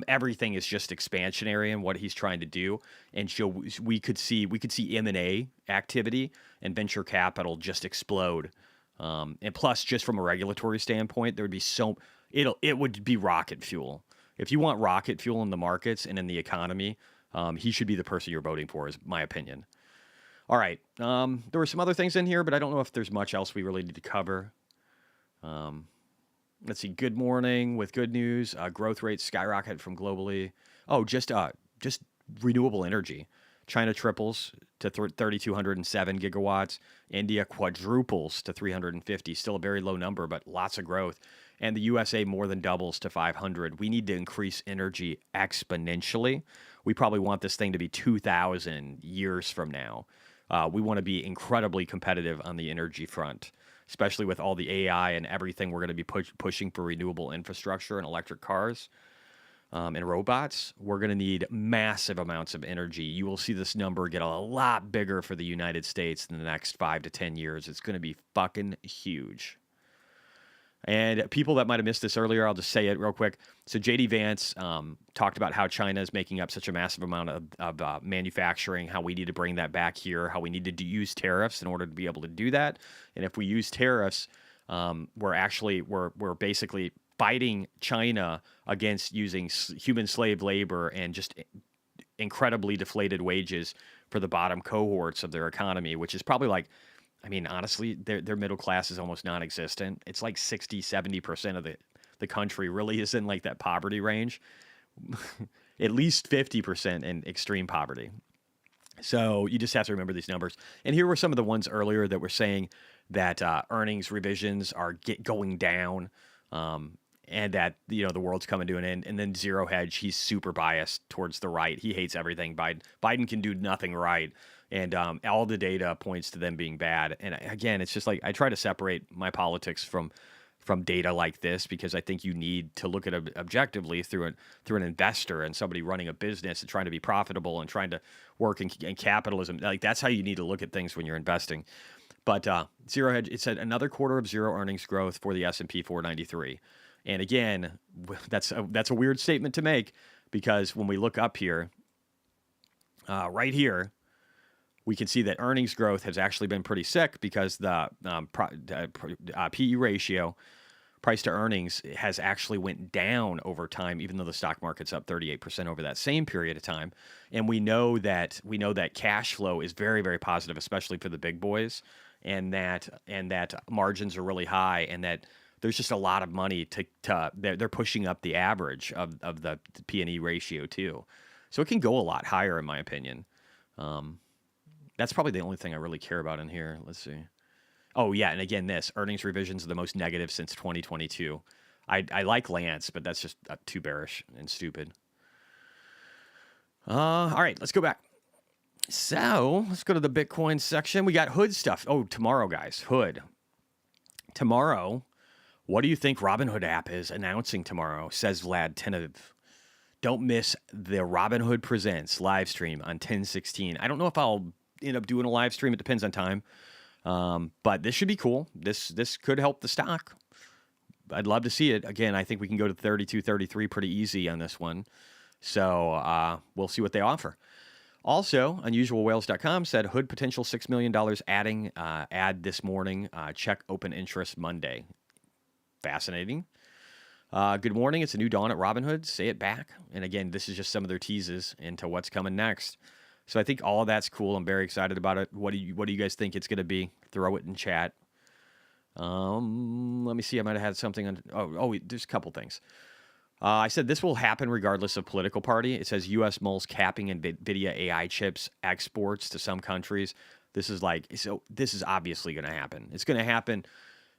Everything is just expansionary in what he's trying to do. And so we could see M&A activity and venture capital just explode. And plus, just from a regulatory standpoint, there would be it would be rocket fuel. If you want rocket fuel in the markets and in the economy, he should be the person you're voting for, is my opinion. All right. There were some other things in here, but I don't know if there's much else we really need to cover. Let's see. Good morning with good news. Growth rates skyrocket from globally. Oh, just renewable energy. China triples to 3,207 gigawatts. India quadruples to 350. Still a very low number, but lots of growth. And the USA more than doubles to 500. We need to increase energy exponentially. We probably want this thing to be 2,000 years from now. We want to be incredibly competitive on the energy front, especially with all the AI and everything we're going to be pushing for renewable infrastructure and electric cars and robots. We're going to need massive amounts of energy. You will see this number get a lot bigger for the United States in the next 5 to 10 years. It's going to be fucking huge. And people that might have missed this earlier, I'll just say it real quick. So JD Vance talked about how China is making up such a massive amount of manufacturing, how we need to bring that back here, how we need to use tariffs in order to be able to do that. And if we use tariffs, we're basically fighting China against using human slave labor and just incredibly deflated wages for the bottom cohorts of their economy, which is probably like, I mean, honestly, their middle class is almost non-existent. It's like 60, 70% of the country really is in like that poverty range. At least 50% in extreme poverty. So you just have to remember these numbers. And here were some of the ones earlier that were saying that earnings revisions are going down and that, you know, the world's coming to an end. And then Zero Hedge, he's super biased towards the right. He hates everything. Biden can do nothing right. And all the data points to them being bad. And again, it's just like I try to separate my politics from data like this because I think you need to look at it objectively through an investor and somebody running a business and trying to be profitable and trying to work in capitalism. Like that's how you need to look at things when you're investing. But Zero Hedge, it said another quarter of zero earnings growth for the S&P 493. And again, that's a weird statement to make because when we look up here, right here, we can see that earnings growth has actually been pretty sick because the PE ratio, price to earnings, has actually went down over time, even though the stock market's up 38% over that same period of time. And we know that cash flow is very, very positive, especially for the big boys, and that margins are really high, and that there's just a lot of money they're pushing up the average of the P&E ratio too. So it can go a lot higher, in my opinion. That's probably the only thing I really care about in here. Let's see. Oh, yeah, and again, this. Earnings revisions are the most negative since 2022. I like Lance, but that's just too bearish and stupid. All right, let's go back. So, let's go to the Bitcoin section. We got Hood stuff. Oh, tomorrow, guys. Hood. Tomorrow, what do you think Robinhood app is announcing tomorrow, says Vlad Tentative. Don't miss the Robinhood Presents live stream on 10/16. I don't know if I'll end up doing a live stream. It depends on time. But this should be cool. This could help the stock. I'd love to see it. Again, I think we can go to 32, 33 pretty easy on this one. So we'll see what they offer. Also, unusualwhales.com said Hood potential $6 million adding ad this morning. Check open interest Monday. Fascinating. Good morning. It's a new dawn at Robinhood. Say it back. And again, this is just some of their teases into what's coming next. So I think all of that's cool. I'm very excited about it. What do you guys think it's going to be? Throw it in chat. Let me see. I might have had something on. There's a couple things. I said this will happen regardless of political party. It says U.S. mulls capping NVIDIA AI chips exports to some countries. This is obviously going to happen. It's going to happen.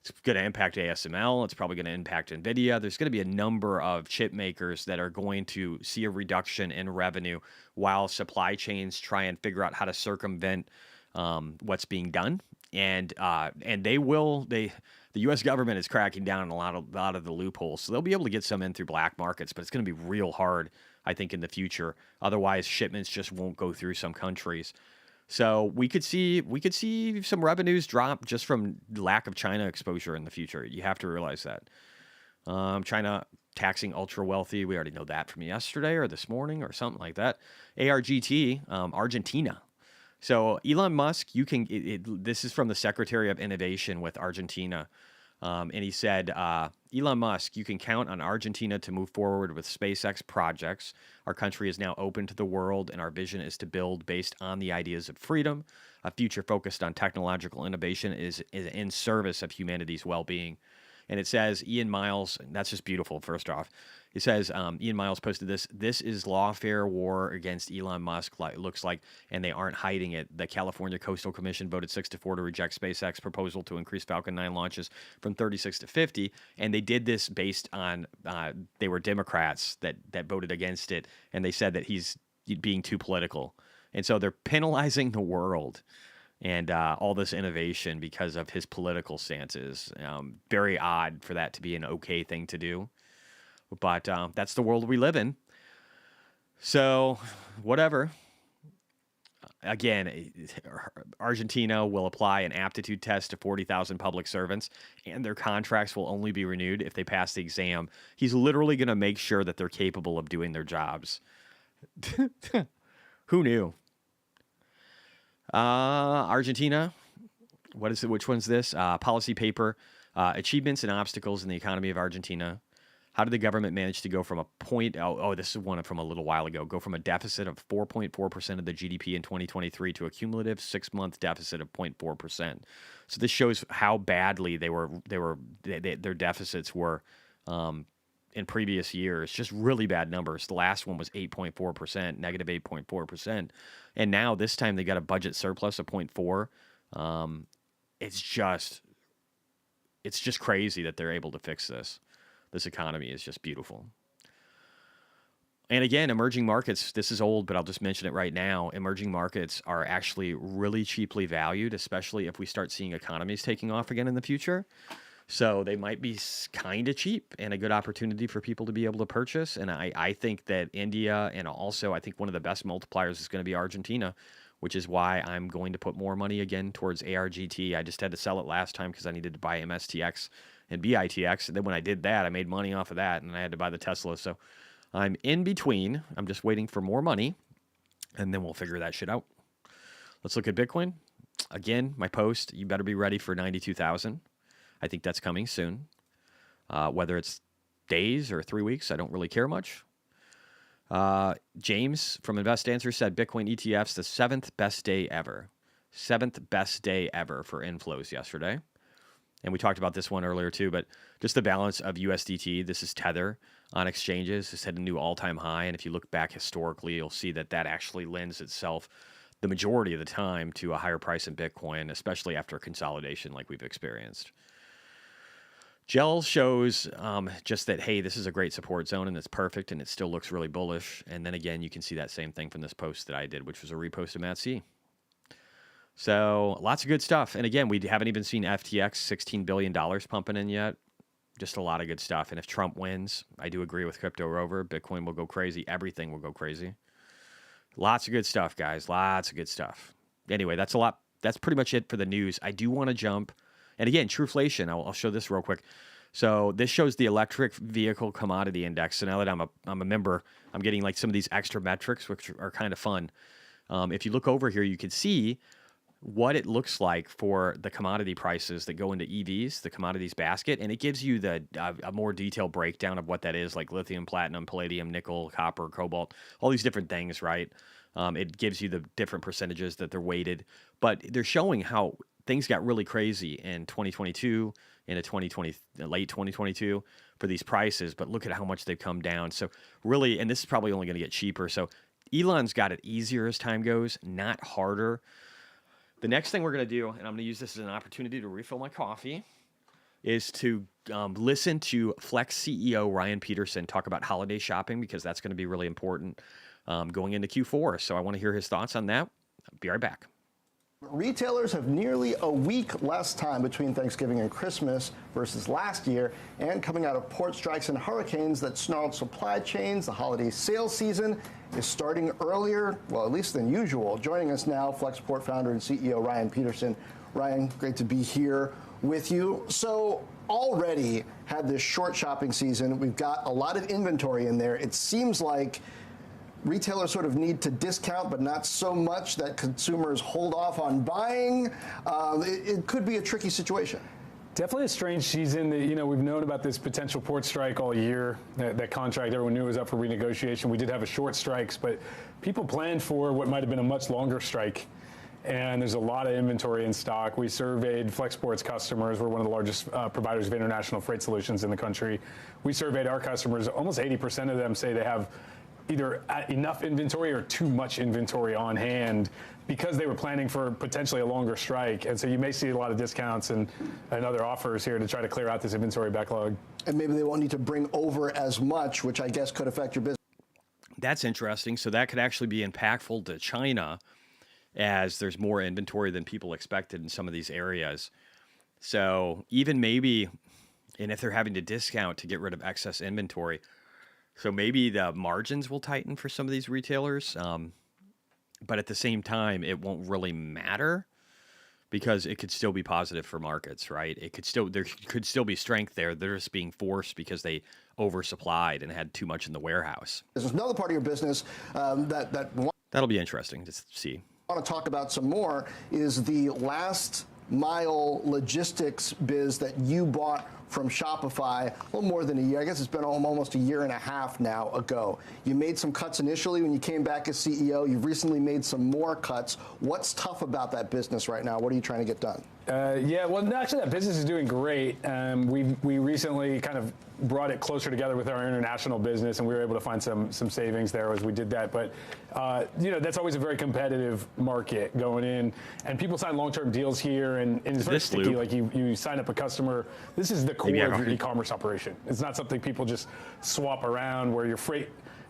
It's going to impact ASML. It's probably going to impact NVIDIA. There's going to be a number of chip makers that are going to see a reduction in revenue while supply chains try and figure out how to circumvent what's being done. And the U.S. government is cracking down on a lot of the loopholes. So they'll be able to get some in through black markets, but it's going to be real hard, I think, in the future. Otherwise, shipments just won't go through some countries. So we could see some revenues drop just from lack of China exposure in the future. You have to realize that. China taxing ultra wealthy. We already know that from yesterday or this morning or something like that. ARGT, Argentina. So Elon Musk, this is from the Secretary of Innovation with Argentina. And he said, Elon Musk, you can count on Argentina to move forward with SpaceX projects. Our country is now open to the world, and our vision is to build based on the ideas of freedom. A future focused on technological innovation is in service of humanity's well-being. And it says, Ian Miles, that's just beautiful, first off. It says, Ian Miles posted this. This is lawfare war against Elon Musk, looks like, and they aren't hiding it. The California Coastal Commission voted 6-4 to reject SpaceX proposal to increase Falcon 9 launches from 36 to 50. And they did this based on, they were Democrats that voted against it. And they said that he's being too political. And so they're penalizing the world and all this innovation because of his political stances. Very odd for that to be an okay thing to do. But that's the world we live in. So, whatever. Again, Argentina will apply an aptitude test to 40,000 public servants, and their contracts will only be renewed if they pass the exam. He's literally going to make sure that they're capable of doing their jobs. Who knew? Argentina. What is it? Which one's this? Policy paper. Achievements and obstacles in the economy of Argentina. How did the government manage to go from this is one from a little while ago, go from a deficit of 4.4% of the GDP in 2023 to a cumulative 6-month deficit of 0.4%. So this shows how badly their deficits were in previous years. Just really bad numbers. The last one was 8.4%, negative 8.4%. And now this time they got a budget surplus of 0.4. It's just crazy that they're able to fix this. This economy is just beautiful. And again, emerging markets, this is old, but I'll just mention it right now. Emerging markets are actually really cheaply valued, especially if we start seeing economies taking off again in the future. So they might be kind of cheap and a good opportunity for people to be able to purchase. And I think that India, and also I think one of the best multipliers is going to be Argentina, which is why I'm going to put more money again towards ARGT. I just had to sell it last time because I needed to buy MSTX and BITX. And then when I did that, I made money off of that, and I had to buy the Tesla. So I'm in between. I'm just waiting for more money, and then we'll figure that shit out. Let's look at Bitcoin. Again, my post, you better be ready for 92,000. I think that's coming soon. Whether it's days or 3 weeks, I don't really care much. James from Invest Answer said Bitcoin ETFs, the 7th best day ever. 7th best day ever for inflows yesterday. And we talked about this one earlier too, but just the balance of USDT, this is Tether on exchanges, has hit a new all-time high. And if you look back historically, you'll see that actually lends itself the majority of the time to a higher price in Bitcoin, especially after consolidation like we've experienced. Gel shows just that, hey, this is a great support zone and it's perfect and it still looks really bullish. And then again, you can see that same thing from this post that I did, which was a repost of Matt C. So lots of good stuff. And again, we haven't even seen FTX $16 billion pumping in yet. Just a lot of good stuff. And if Trump wins, I do agree with Crypto Rover. Bitcoin will go crazy. Everything will go crazy. Lots of good stuff, guys. Lots of good stuff. Anyway, that's a lot. That's pretty much it for the news. I do want to jump. And again, Trueflation, I'll show this real quick. So this shows the electric vehicle commodity index. So now that I'm a member, I'm getting like some of these extra metrics, which are kind of fun. If you look over here, you can see what it looks like for the commodity prices that go into EVs, the commodities basket, and it gives you a more detailed breakdown of what that is, like lithium, platinum, palladium, nickel, copper, cobalt, all these different things, right? It gives you the different percentages that they're weighted, but they're showing how things got really crazy in 2022, into 2020, late 2022 for these prices, but look at how much they've come down. So really, and this is probably only going to get cheaper. So Elon's got it easier as time goes, not harder. The next thing we're going to do, and I'm going to use this as an opportunity to refill my coffee, is to listen to Flex CEO Ryan Peterson talk about holiday shopping, because that's going to be really important going into Q4. So I want to hear his thoughts on that. I'll be right back. Retailers have nearly a week less time between Thanksgiving and Christmas versus last year, and coming out of port strikes and hurricanes that snarled supply chains, the holiday sales season is starting earlier, well, at least than usual. Joining us now, Flexport founder and CEO Ryan Peterson. Ryan, great to be here with you. So already had this short shopping season. We've got a lot of inventory in there. It seems like retailers sort of need to discount, but not so much that consumers hold off on buying. It could be a tricky situation. Definitely a strange season. We've known about this potential port strike all year. That contract, everyone knew was up for renegotiation. We did have a short strikes, but people planned for what might have been a much longer strike. And there's a lot of inventory in stock. We surveyed Flexport's customers. We're one of the largest providers of international freight solutions in the country. We surveyed our customers. Almost 80% of them say they have either enough inventory or too much inventory on hand because they were planning for potentially a longer strike. And so you may see a lot of discounts and other offers here to try to clear out this inventory backlog. And maybe they won't need to bring over as much, which I guess could affect your business. That's interesting. So that could actually be impactful to China, as there's more inventory than people expected in some of these areas. So even maybe, and if they're having to discount to get rid of excess inventory, so maybe the margins will tighten for some of these retailers, but at the same time, it won't really matter because it could still be positive for markets, right? There could still be strength there. They're just being forced because they oversupplied and had too much in the warehouse. There's another part of your business That'll be interesting to see. I want to talk about some more is the last mile logistics biz that you bought from Shopify a little more than a year. I guess it's been almost a year and a half now ago. You made some cuts initially when you came back as CEO. You've recently made some more cuts. What's tough about that business right now? What are you trying to get done? Actually, that business is doing great. We recently kind of brought it closer together with our international business, and we were able to find some savings there as we did that. But that's always a very competitive market going in, and people sign long-term deals here, and it's very sticky. Loop? Like you sign up a customer. This is the core of your e-commerce operation. It's not something people just swap around where your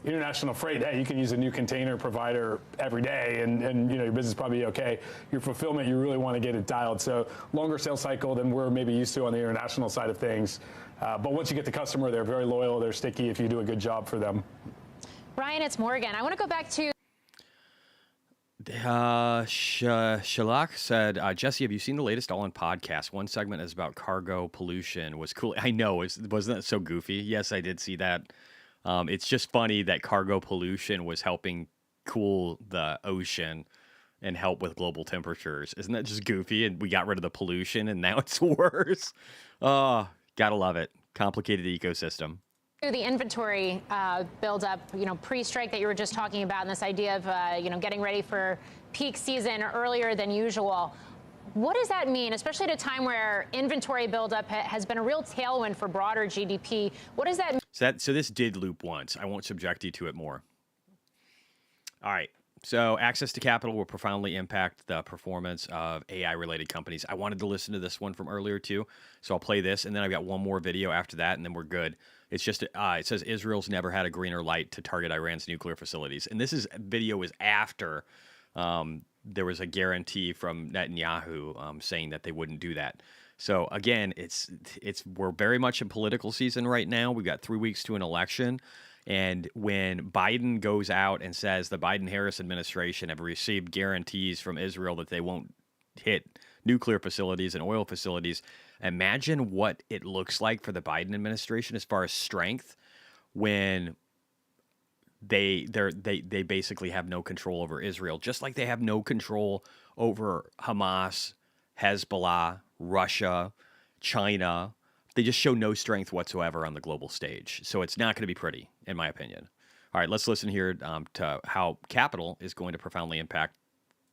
international freight, hey, you can use a new container provider every day and your business is probably okay. Your fulfillment, you really want to get it dialed. So longer sales cycle than we're maybe used to on the international side of things. But once you get the customer, they're very loyal, they're sticky if you do a good job for them. Ryan, it's Morgan. I want to go back to Shalak said, Jesse, have you seen the latest All In podcast? One segment is about cargo pollution. Was cool. I know. Wasn't that so goofy? Yes, I did see that. It's just funny that cargo pollution was helping cool the ocean and help with global temperatures. Isn't that just goofy? And we got rid of the pollution and now it's worse. Oh, gotta love it. Complicated ecosystem. the inventory buildup, pre-strike that you were just talking about, and this idea of, getting ready for peak season earlier than usual. What does that mean, especially at a time where inventory buildup has been a real tailwind for broader GDP? What does that mean? So this did loop once. I won't subject you to it more. All right. So access to capital will profoundly impact the performance of AI-related companies. I wanted to listen to this one from earlier, too. So I'll play this, and then I've got one more video after that, and then we're good. It's just, it says Israel's never had a greener light to target Iran's nuclear facilities. And this video is after there was a guarantee from Netanyahu saying that they wouldn't do that. So again, we're very much in political season right now. We've got 3 weeks to an election. And when Biden goes out and says the Biden-Harris administration have received guarantees from Israel that they won't hit nuclear facilities and oil facilities, imagine what it looks like for the Biden administration as far as strength when they basically have no control over Israel, just like they have no control over Hamas, Hezbollah, Russia, China. They just show no strength whatsoever on the global stage. So it's not going to be pretty, in my opinion. All right, let's listen here to how capital is going to profoundly impact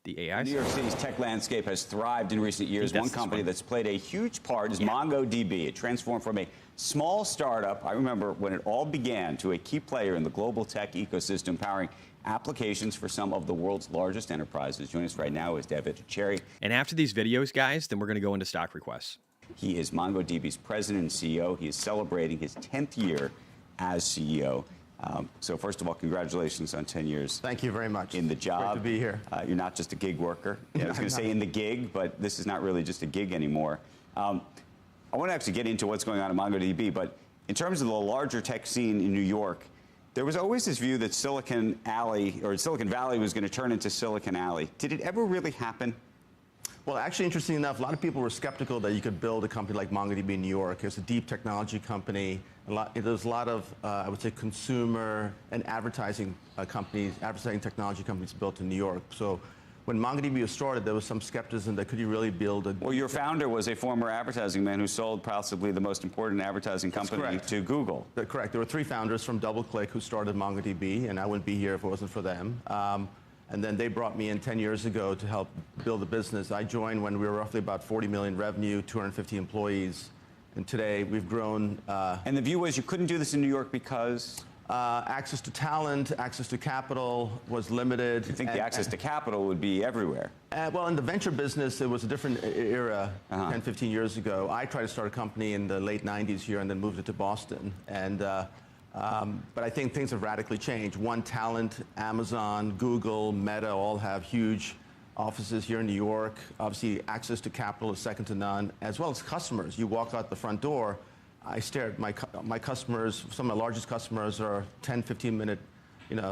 the AI. New York City's tech landscape has thrived in recent years. One company that's played a huge part is MongoDB. It transformed from a small startup, I remember when it all began, to a key player in the global tech ecosystem, powering applications for some of the world's largest enterprises. Joining us right now is David Cherry. And after these videos, guys, then we're going to go into stock requests. He is MongoDB's president and CEO. He is celebrating his 10th year as CEO. So first of all, congratulations on 10 years. Thank you very much. In the job. Great to be here. You're not just a gig worker. I was going to say in the gig, but this is not really just a gig anymore. I want to actually get into what's going on at MongoDB, but in terms of the larger tech scene in New York, there was always this view that Silicon Valley was going to turn into Silicon Alley. Did it ever really happen? Well, actually, interesting enough, a lot of people were skeptical that you could build a company like MongoDB in New York. It's a deep technology company. There's a lot of, I would say, consumer and advertising technology companies built in New York. So when MongoDB was started, there was some skepticism that could you really build a... Well, your founder was a former advertising man who sold possibly the most important advertising company to Google. That's correct. There were 3 founders from DoubleClick who started MongoDB, and I wouldn't be here if it wasn't for them. And then they brought me in 10 years ago to help build the business. I joined when we were roughly about 40 million revenue, 250 employees. And today we've grown. And the view was you couldn't do this in New York because? Access to talent, access to capital was limited. You think the access to capital would be everywhere? Well, in the venture business, it was a different era 10, 15 years ago. I tried to start a company in the late 90s here and then moved it to Boston. And but I think things have radically changed. One Talent, Amazon, Google, Meta all have huge offices here in New York. Obviously, access to capital is second to none, as well as customers. You walk out the front door, I stare at my customers. Some of my largest customers are 10, 15-minute,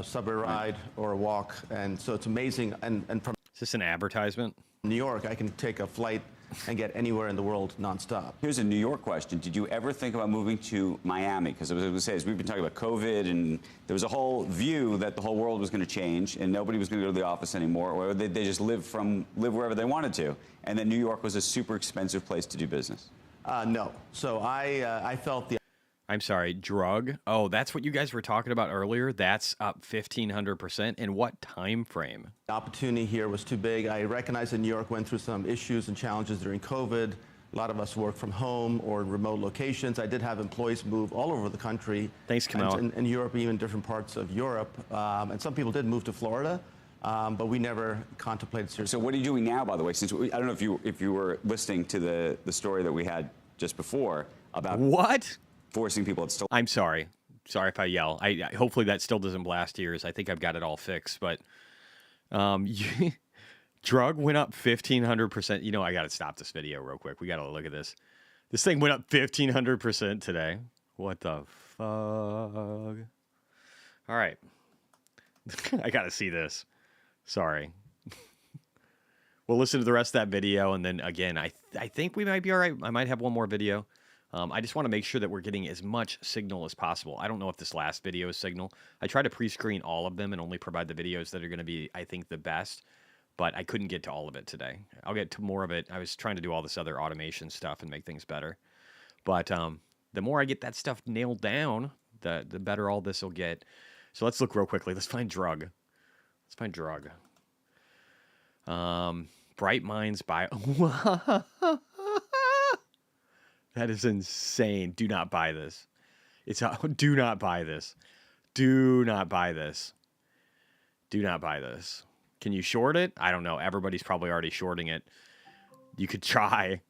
subway ride or a walk, and so it's amazing. And from Is this an advertisement? New York, I can take a flight and get anywhere in the world nonstop. Here's a New York question. Did you ever think about moving to Miami? Because I was going to say, as we've been talking about COVID, and there was a whole view that the whole world was going to change and nobody was going to go to the office anymore, or they just live wherever they wanted to. And then New York was a super expensive place to do business. No. So I felt the... I'm sorry, drug? Oh, that's what you guys were talking about earlier? That's up 1,500%. In what time frame? The opportunity here was too big. I recognize that New York went through some issues and challenges during COVID. A lot of us work from home or in remote locations. I did have employees move all over the country. Thanks, Kamala. In Europe, even different parts of Europe. And some people did move to Florida, but we never contemplated seriously. So what are you doing now, by the way? Since I don't know if you were listening to the story that we had just before about... What? Forcing people to still... I'm sorry. Sorry if I yell. I hopefully that still doesn't blast ears. I think I've got it all fixed. But drug went up 1,500%. I got to stop this video real quick. We got to look at this. This thing went up 1,500% today. What the fuck? All right. I got to see this. Sorry. We'll listen to the rest of that video. And then, again, I think we might be all right. I might have one more video. I just want to make sure that we're getting as much signal as possible. I don't know if this last video is signal. I try to pre-screen all of them and only provide the videos that are going to be, I think, the best. But I couldn't get to all of it today. I'll get to more of it. I was trying to do all this other automation stuff and make things better. But the more I get that stuff nailed down, the better all this will get. So let's look real quickly. Let's find drug. Let's find drug. Bright Minds Bio. That is insane. Do not buy this. Do not buy this. Do not buy this. Do not buy this. Can you short it? I don't know. Everybody's probably already shorting it. You could try.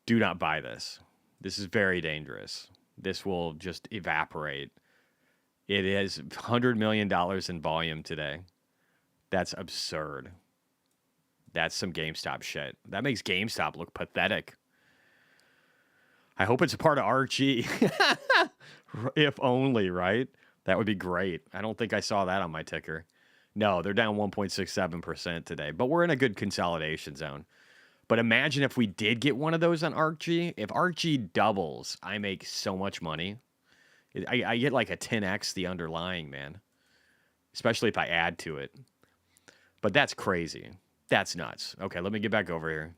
Do not buy this. This is very dangerous. This will just evaporate. It is $100 million in volume today. That's absurd. That's some GameStop shit. That makes GameStop look pathetic. I hope it's a part of RG. If only, right? That would be great. I don't think I saw that on my ticker. No, they're down 1.67% today, but we're in a good consolidation zone. But imagine if we did get one of those on ArcG. If ArcG doubles, I make so much money. I get like a 10x the underlying, man. Especially if I add to it. But that's crazy. That's nuts. Okay, let me get back over here.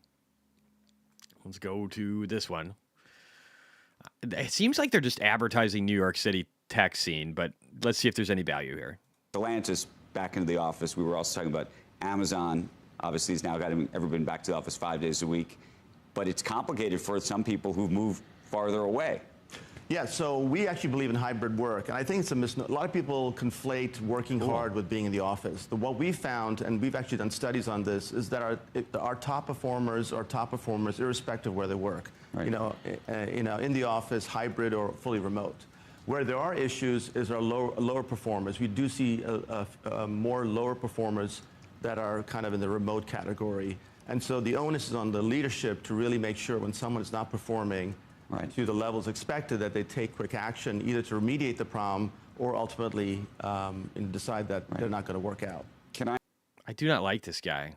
Let's go to this one. It seems like they're just advertising New York City tech scene, but let's see if there's any value here. Stellantis back into the office. We were also talking about Amazon. Obviously, has now got everybody back to the office 5 days a week. But it's complicated for some people who've moved farther away. Yeah, so we actually believe in hybrid work, and I think it's a lot of people conflate working hard with being in the office. What we found, and we've actually done studies on this, is that our top performers are top performers irrespective of where they work. Right. In the office, hybrid or fully remote. Where there are issues is our lower performers. We do see more lower performers that are kind of in the remote category, and so the onus is on the leadership to really make sure when someone is not performing to the levels expected that they take quick action, either to remediate the problem or ultimately decide that they're not going to work out. I do not like this guy.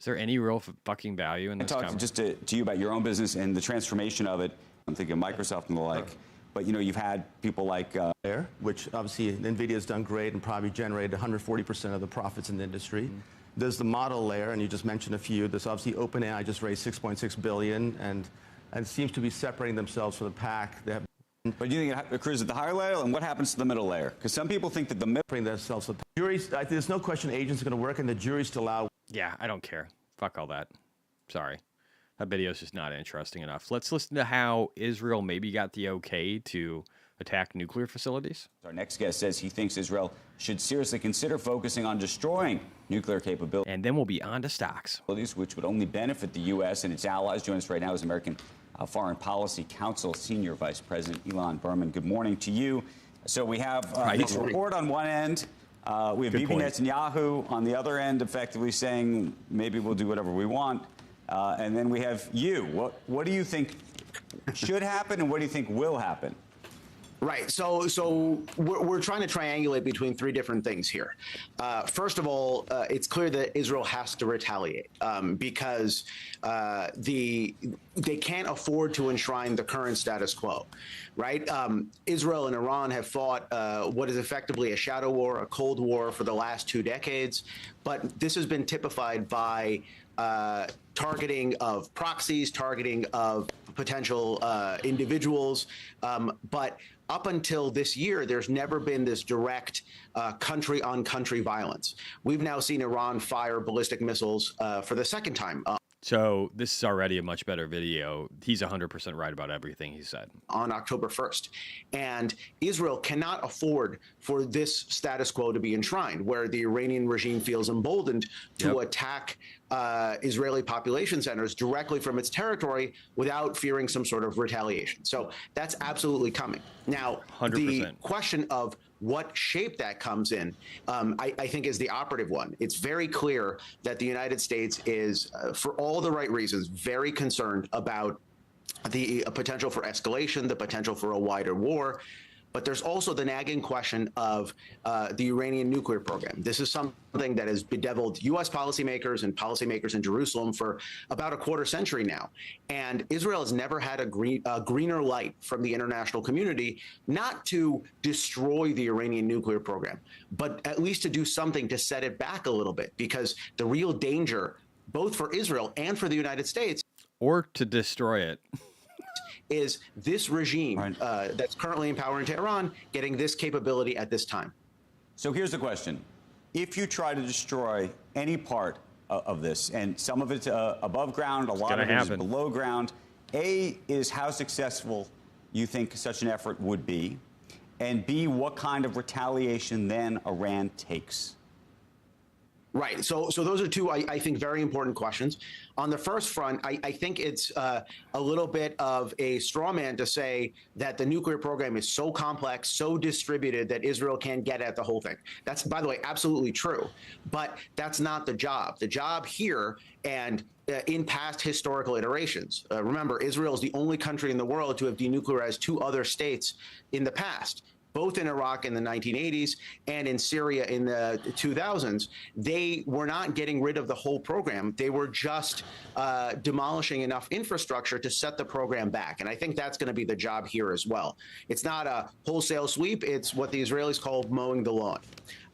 Is there any real fucking value in this? Talk just to you about your own business and the transformation of it. I'm thinking Microsoft and the like. But you've had people like which obviously NVIDIA has done great and probably generated 140% of the profits in the industry. There's the model layer, and you just mentioned a few. There's obviously OpenAI just raised $6.6 billion and seems to be separating themselves from the pack. They have. But do you think it occurs at the higher layer, and what happens to the middle layer? Because some people think that the middle. Bring themselves to the juries. There's no question agents are going to work, and the jury's still out. Yeah, I don't care. Fuck all that. Sorry. That video's just not interesting enough. Let's listen to how Israel maybe got the okay to attack nuclear facilities. Our next guest says he thinks Israel should seriously consider focusing on destroying nuclear capabilities. And then we'll be on to stocks, which would only benefit the U.S. and its allies. Joining us right now is American Foreign Policy Council Senior Vice President Elon Berman. Good morning to you. So we have this report on one end. We have Bibi Netanyahu on the other end, effectively saying maybe we'll do whatever we want. And then we have you. What do you think should happen, and what do you think will happen? Right. So we're trying to triangulate between three different things here. First of all, it's clear that Israel has to retaliate because they can't afford to enshrine the current status quo. Right. Israel and Iran have fought what is effectively a shadow war, a Cold War for the last 2 decades. But this has been typified by targeting of proxies, targeting of potential individuals. But up until this year, there's never been this direct country-on-country violence. We've now seen Iran fire ballistic missiles for the second time. So this is already a much better video. He's 100% right about everything he said. On October 1st. And Israel cannot afford for this status quo to be enshrined, where the Iranian regime feels emboldened to attack Israeli population centers directly from its territory without fearing some sort of retaliation. So that's absolutely coming. Now, 100%. The question of what shape that comes in, I think is the operative one. It's very clear that the United States is, for all the right reasons, very concerned about the potential for escalation, the potential for a wider war. But there's also the nagging question of the Iranian nuclear program. This is something that has bedeviled U.S. policymakers and policymakers in Jerusalem for about a quarter century now. And Israel has never had a greener light from the international community, not to destroy the Iranian nuclear program, but at least to do something to set it back a little bit, because the real danger, both for Israel and for the United States, or to destroy it, is this regime that's currently in power in Tehran getting this capability at this time. So here's the question. If you try to destroy any part of this, and some of it's above ground, a lot of it is below ground, A, is how successful you think such an effort would be, and B, what kind of retaliation then Iran takes? Right. So those are two, I think, very important questions. On the first front, I think it's a little bit of a straw man to say that the nuclear program is so complex, so distributed that Israel can't get at the whole thing. That's, by the way, absolutely true. But that's not the job. The job here, and in past historical iterations, remember, Israel is the only country in the world to have denuclearized 2 other states in the past. both in Iraq in the 1980s and in Syria in the 2000s, they were not getting rid of the whole program. They were just demolishing enough infrastructure to set the program back. And I think that's going to be the job here as well. It's not a wholesale sweep. It's what the Israelis call mowing the lawn.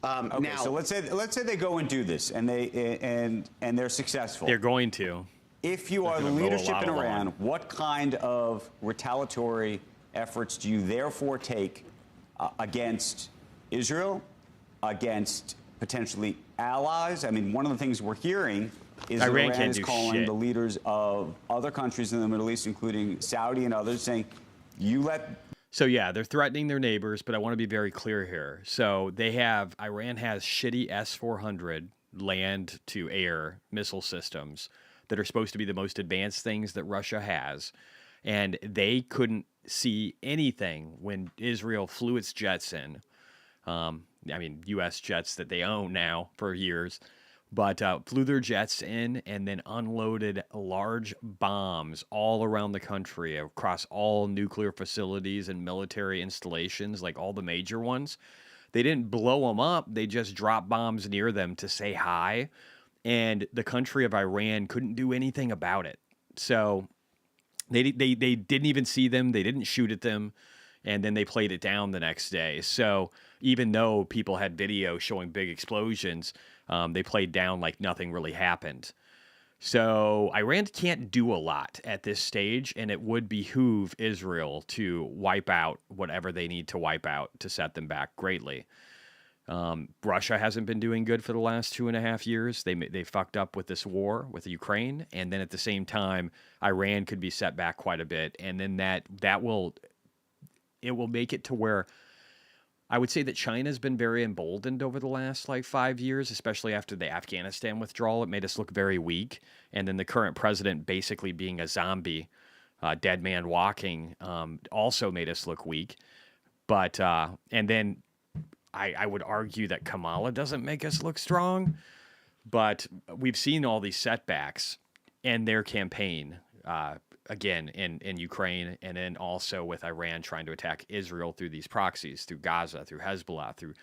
Okay, now, so let's say they go and do this, and they're successful. They're going to. If you are the leadership in Iran, what kind of retaliatory efforts do you therefore take against Israel, against potentially allies? I mean, one of the things we're hearing is that Iran is calling the leaders of other countries in the Middle East, including Saudi and others, saying, you let... So, yeah, they're threatening their neighbors, but I want to be very clear here. So Iran has shitty S-400 land-to-air missile systems that are supposed to be the most advanced things that Russia has. And they couldn't see anything when Israel flew its jets in. U.S. jets that they own now for years. But flew their jets in and then unloaded large bombs all around the country, across all nuclear facilities and military installations, like all the major ones. They didn't blow them up. They just dropped bombs near them to say hi. And the country of Iran couldn't do anything about it. So they didn't even see them. They didn't shoot at them. And then they played it down the next day. So even though people had video showing big explosions, they played down like nothing really happened. So Iran can't do a lot at this stage, and it would behoove Israel to wipe out whatever they need to wipe out to set them back greatly. Russia hasn't been doing good for the last 2.5 years. They fucked up with this war with Ukraine, and then at the same time, Iran could be set back quite a bit, and then that will make it to where I would say that China's been very emboldened over the last 5 years, especially after the Afghanistan withdrawal. It made us look very weak, and then the current president basically being a zombie, dead man walking, also made us look weak. But and then I would argue that Kamala doesn't make us look strong, but we've seen all these setbacks in their campaign, again, in Ukraine, and then also with Iran trying to attack Israel through these proxies, through Gaza, through Hezbollah, through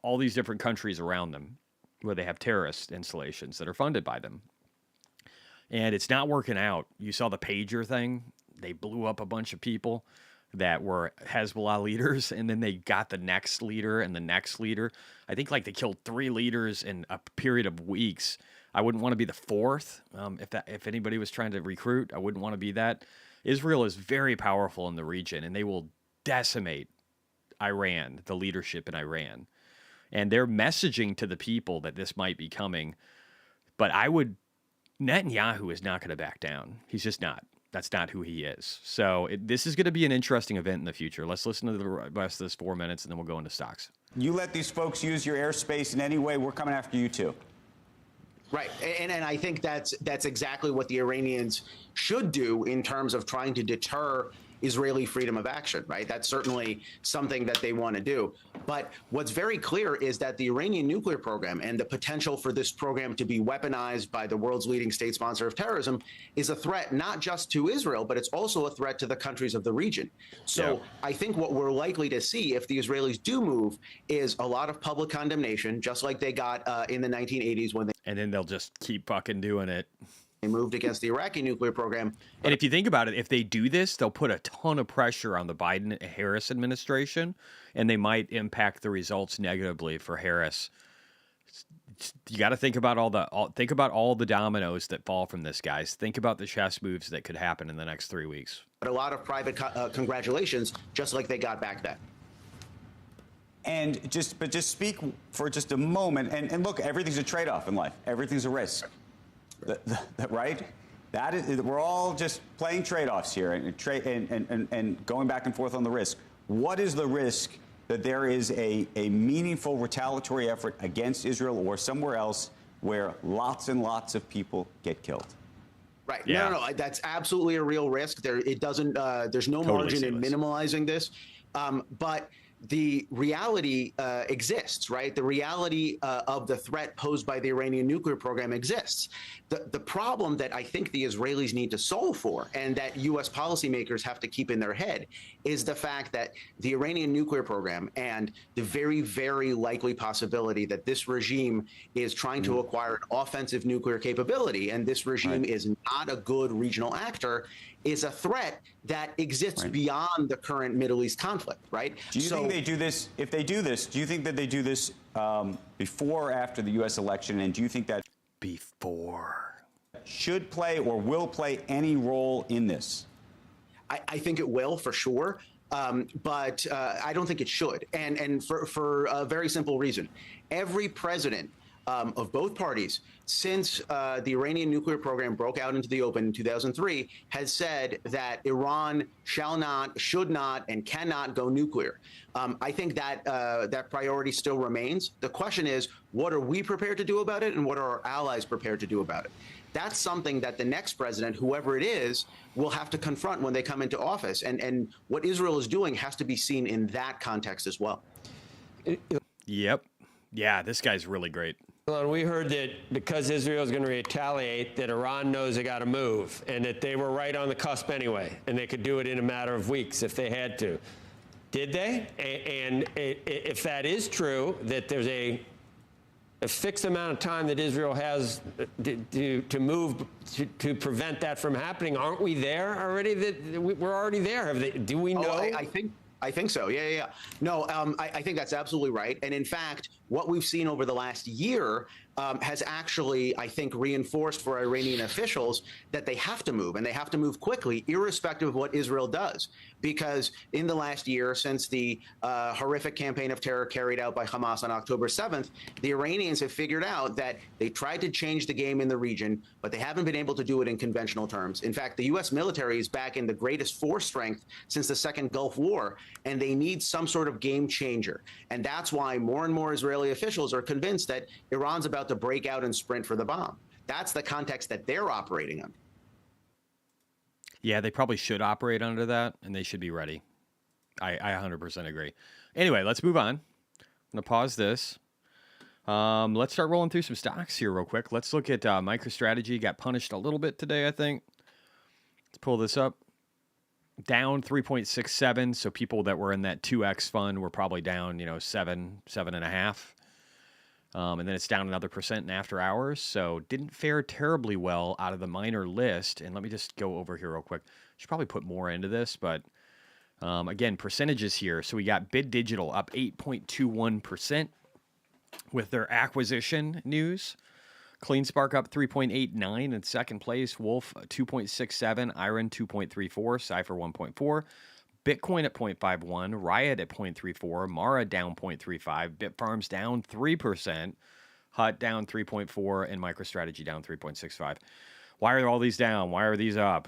all these different countries around them where they have terrorist installations that are funded by them. And it's not working out. You saw the pager thing. They blew up a bunch of people that were Hezbollah leaders, and then they got the next leader and the next leader. I think they killed 3 leaders in a period of weeks. I wouldn't want to be the 4th. If anybody was trying to recruit, I wouldn't want to be that. Israel is very powerful in the region, and they will decimate Iran, the leadership in Iran. And they're messaging to the people that this might be coming. But Netanyahu is not going to back down. He's just not. That's not who he is. So this is going to be an interesting event in the future. Let's listen to the rest of this 4 minutes, and then we'll go into stocks. You let these folks use your airspace in any way, we're coming after you too. Right. And I think that's exactly what the Iranians should do in terms of trying to deter Israeli freedom of action, right? That's certainly something that they want to do. But what's very clear is that the Iranian nuclear program and the potential for this program to be weaponized by the world's leading state sponsor of terrorism is a threat not just to Israel, but it's also a threat to the countries of the region. So I think what we're likely to see if the Israelis do move is a lot of public condemnation, just like they got in the 1980s when they... And then they'll just keep fucking doing it. They moved against the Iraqi nuclear program. And if you think about it, if they do this, they'll put a ton of pressure on the Biden-Harris administration, and they might impact the results negatively for Harris. You got to think about all the dominoes that fall from this, guys. Think about the chess moves that could happen in the next 3 weeks. But a lot of private congratulations, just like they got back then. And just speak for just a moment. And look, everything's a trade-off in life. Everything's a risk. Right? That is, we're all just playing trade-offs here and going back and forth on the risk. What is the risk that there is a meaningful retaliatory effort against Israel or somewhere else where lots and lots of people get killed? Right. Yeah. No, that's absolutely a real risk. There's no margin in minimalizing this. But the reality exists, right? The reality of the threat posed by the Iranian nuclear program exists. The problem that I think the Israelis need to solve for, and that U.S. policymakers have to keep in their head, is the fact that the Iranian nuclear program and the very, very likely possibility that this regime is trying to acquire an offensive nuclear capability, and this regime is not a good regional actor, is a threat that exists beyond the current Middle East conflict, right? Do you think they do this? If they do this, do you think that they do this before or after the U.S. election? And do you think that before should play or will play any role in this? I think it will, for sure. But I don't think it should. And for a very simple reason. Every president of both parties since the Iranian nuclear program broke out into the open in 2003 has said that Iran shall not, should not, and cannot go nuclear. I think that that priority still remains. The question is, what are we prepared to do about it, and what are our allies prepared to do about it? That's something that the next president, whoever it is, will have to confront when they come into office. And what Israel is doing has to be seen in that context as well. Yep. Yeah, this guy's really great. We heard that because Israel is going to retaliate, that Iran knows they got to move, and that they were right on the cusp anyway, and they could do it in a matter of weeks if they had to. Did they? And if that is true, that there's a fixed amount of time that Israel has to move to prevent that from happening, aren't we there already? We're already there. Do we know? I think so. Yeah. No, I think that's absolutely right. And in fact, what we've seen over the last year has actually, I think, reinforced for Iranian officials that they have to move, and they have to move quickly, irrespective of what Israel does. Because in the last year, since the horrific campaign of terror carried out by Hamas on October 7th, the Iranians have figured out that they tried to change the game in the region, but they haven't been able to do it in conventional terms. In fact, the U.S. military is back in the greatest force strength since the Second Gulf War, and they need some sort of game changer. And that's why more and more Israeli officials are convinced that Iran's about to break out and sprint for the bomb. That's the context that they're operating under. Yeah, they probably should operate under that, and they should be ready. I 100% agree. Anyway, let's move on. I'm going to pause this. Let's start rolling through some stocks here real quick. Let's look at MicroStrategy. Got punished a little bit today, I think. Let's pull this up. Down 3.67. So people that were in that 2X fund were probably down, 7.5. And then it's down another percent in after hours. So didn't fare terribly well out of the minor list. And let me just go over here real quick. Should probably put more into this, but again, percentages here. So we got Bid Digital up 8.21% with their acquisition news. CleanSpark up 3.89 in second place. Wolf 2.67. Iron 2.34. Cypher 1.4. Bitcoin at 0.51, Riot at 0.34, Mara down 0.35, Bitfarms down 3%, Hut down 3.4, and MicroStrategy down 3.65. Why are all these down? Why are these up?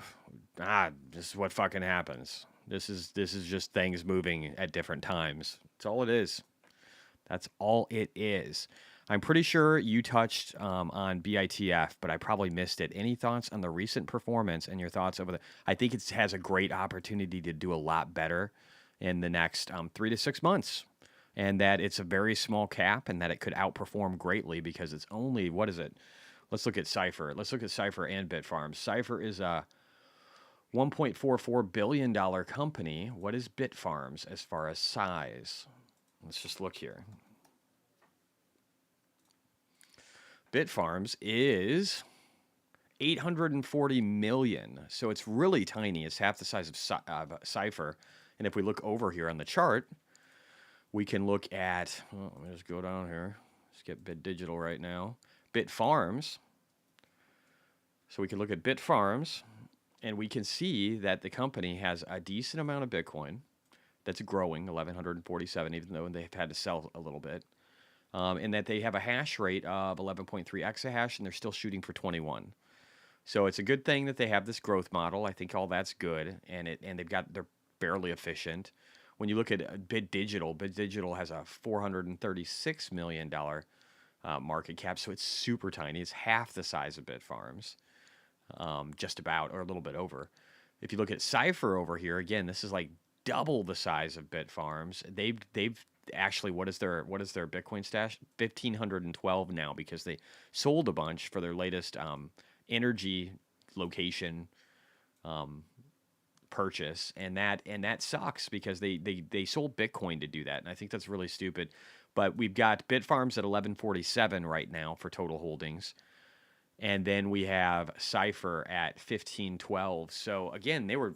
This is what fucking happens. This is just things moving at different times. That's all it is. That's all it is. I'm pretty sure you touched on BITF, but I probably missed it. Any thoughts on the recent performance and your thoughts over the... I think it has a great opportunity to do a lot better in the next 3 to 6 months, and that it's a very small cap and that it could outperform greatly because it's only... What is it? Let's look at Cypher. Let's look at Cypher and Bitfarms. Cypher is a $1.44 billion company. What is Bitfarms as far as size? Let's just look here. Bitfarms is 840 million, so it's really tiny. It's half the size of Cypher. And if we look over here on the chart, we can look at, let me just go down here. Let's get Bit Digital right now. Bitfarms. So we can look at Bitfarms, and we can see that the company has a decent amount of Bitcoin that's growing, 1,147, even though they've had to sell a little bit. And that they have a hash rate of 11.3 exahash, and they're still shooting for 21. So it's a good thing that they have this growth model. I think all that's good, and they're fairly efficient. When you look at Bit Digital has a $436 million market cap, so it's super tiny. It's half the size of Bitfarms, just about, or a little bit over. If you look at Cypher over here, again, this is like double the size of Bitfarms. They've actually, what is their Bitcoin stash? 1,512 now, because they sold a bunch for their latest energy location purchase, and that sucks because they sold Bitcoin to do that, and I think that's really stupid. But we've got Bitfarms at 1147 right now for total holdings, and then we have Cypher at 1512. So again, they were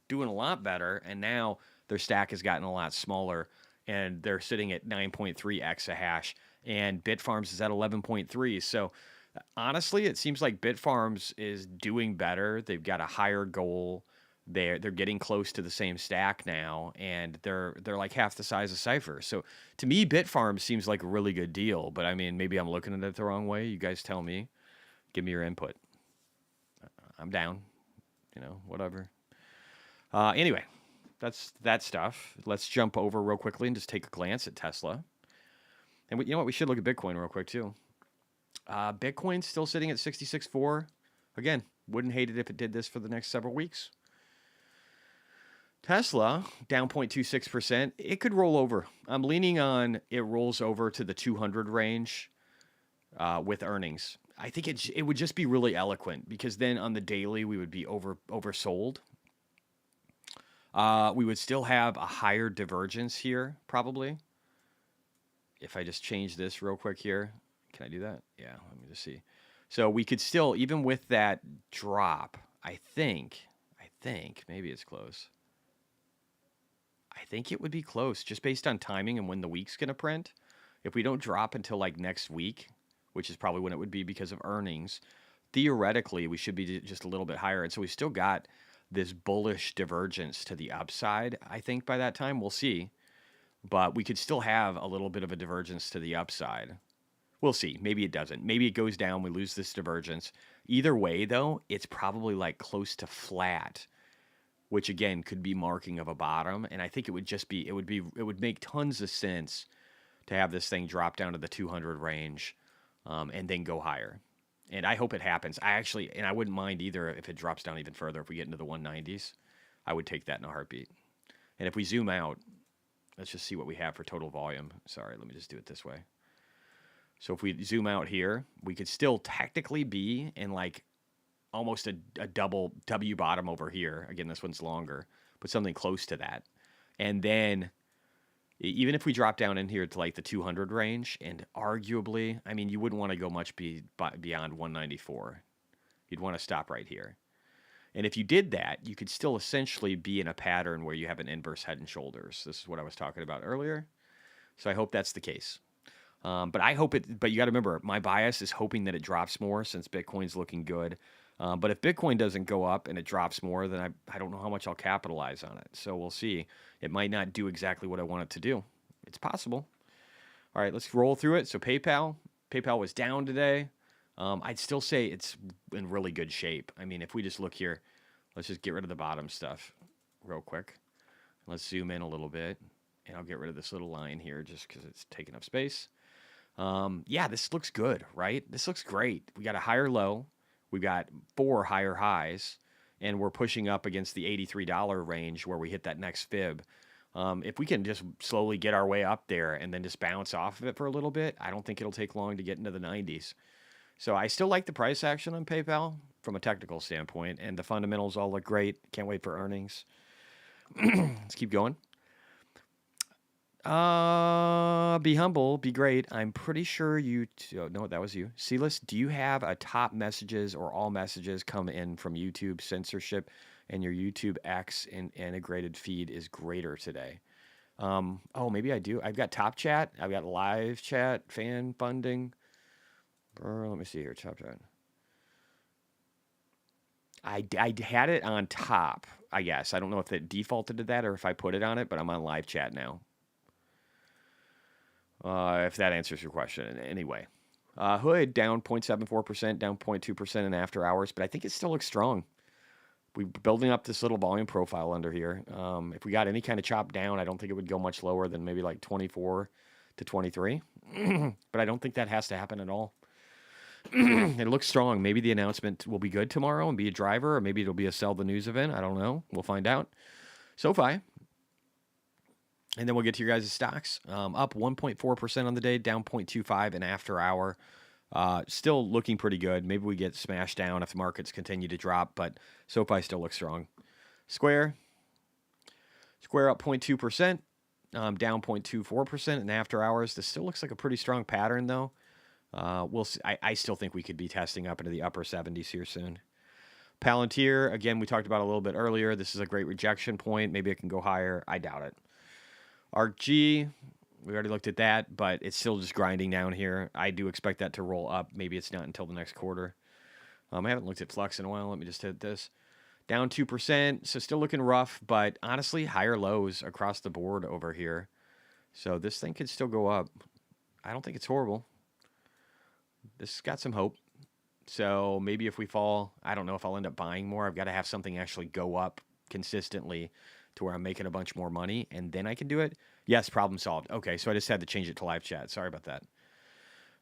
doing a lot better, and now their stack has gotten a lot smaller, and they're sitting at 9.3 exahash, and Bitfarms is at 11.3. So honestly, it seems like Bitfarms is doing better. They've got a higher goal. They're getting close to the same stack now, and they're like half the size of Cypher. So to me, Bitfarms seems like a really good deal. But I mean, maybe I'm looking at it the wrong way. You guys tell me. Give me your input. I'm down. Whatever. Anyway, that's that stuff. Let's jump over real quickly and just take a glance at Tesla. And you know what? We should look at Bitcoin real quick too. Bitcoin's still sitting at 66.4. Again, wouldn't hate it if it did this for the next several weeks. Tesla, down 0.26%. It could roll over. I'm leaning on it rolls over to the 200 range with earnings. I think it would just be really eloquent, because then on the daily we would be oversold. We would still have a higher divergence here, probably. If I just change this real quick here. Can I do that? Yeah, let me just see. So we could still, even with that drop, I think, maybe it's close. I think it would be close, just based on timing and when the week's going to print. If we don't drop until like next week, which is probably when it would be because of earnings, theoretically, we should be just a little bit higher. And so we still got this bullish divergence to the upside, I think, by that time. We'll see. But we could still have a little bit of a divergence to the upside. We'll see. Maybe it doesn't. Maybe it goes down. We lose this divergence. Either way, though, it's probably like close to flat, which again could be marking of a bottom. And I think it would make tons of sense to have this thing drop down to the 200 range and then go higher. And I hope it happens. I wouldn't mind either if it drops down even further. If we get into the 190s, I would take that in a heartbeat. And if we zoom out, let's just see what we have for total volume. Sorry, let me just do it this way. So if we zoom out here, we could still technically be in like almost a double W bottom over here. Again, this one's longer, but something close to that. And then even if we drop down in here to like the 200 range, and arguably, I mean, you wouldn't want to go much beyond 194. You'd want to stop right here. And if you did that, you could still essentially be in a pattern where you have an inverse head and shoulders. This is what I was talking about earlier. So I hope that's the case. But you got to remember, my bias is hoping that it drops more since Bitcoin's looking good. But if Bitcoin doesn't go up and it drops more, then I don't know how much I'll capitalize on it. So we'll see. It might not do exactly what I want it to do. It's possible. All right, let's roll through it. So PayPal was down today. I'd still say it's in really good shape. I mean, if we just look here, let's just get rid of the bottom stuff real quick. Let's zoom in a little bit, and I'll get rid of this little line here just because it's taking up space. Yeah, this looks good, right? This looks great. We got a higher low. We've got 4 higher highs, and we're pushing up against the $83 range where we hit that next fib. If we can just slowly get our way up there and then just bounce off of it for a little bit, I don't think it'll take long to get into the 90s. So I still like the price action on PayPal from a technical standpoint, and the fundamentals all look great. Can't wait for earnings. Let's keep going. Be humble, be great. I'm pretty sure no, that was you. Silas, do you have a top messages or all messages come in from YouTube censorship, and your YouTube X integrated feed is greater today? Oh, maybe I do. I've got top chat. I've got live chat, fan funding. Let me see here, top chat. I had it on top, I guess. I don't know if it defaulted to that or if I put it on it, but I'm on live chat now. If that answers your question. Anyway, Hood down 0.74%, down 0.2% in after hours, but I think it still looks strong. We're building up this little volume profile under here. If we got any kind of chop down, I don't think it would go much lower than maybe like 24 to 23. But I don't think that has to happen at all. It looks strong. Maybe the announcement will be good tomorrow and be a driver, or maybe it'll be a sell the news event. I don't know. We'll find out. SoFi And then we'll get to your guys' stocks. Up 1.4% on the day, down 0.25 in after hour. Still looking pretty good. Maybe we get smashed down if the markets continue to drop, but SoFi still looks strong. Square up 0.2%, down 0.24% in after hours. This still looks like a pretty strong pattern, though. We'll see. I still think we could be testing up into the upper 70s here soon. Palantir, again, we talked about a little bit earlier. This is a great rejection point. Maybe it can go higher. I doubt it. ARKG, we already looked at that, but it's still just grinding down here. I do expect that to roll up. Maybe it's not until the next quarter. I haven't looked at Flux in a while. Let me just hit this. Down 2%, so still looking rough, but honestly, higher lows across the board over here. So this thing could still go up. I don't think it's horrible. This has got some hope. So maybe if we fall, I don't know if I'll end up buying more. I've got to have something actually go up consistently to where I'm making a bunch more money, and then I can do it. Yes, problem solved. Okay, so I just had to change it to live chat. Sorry about that.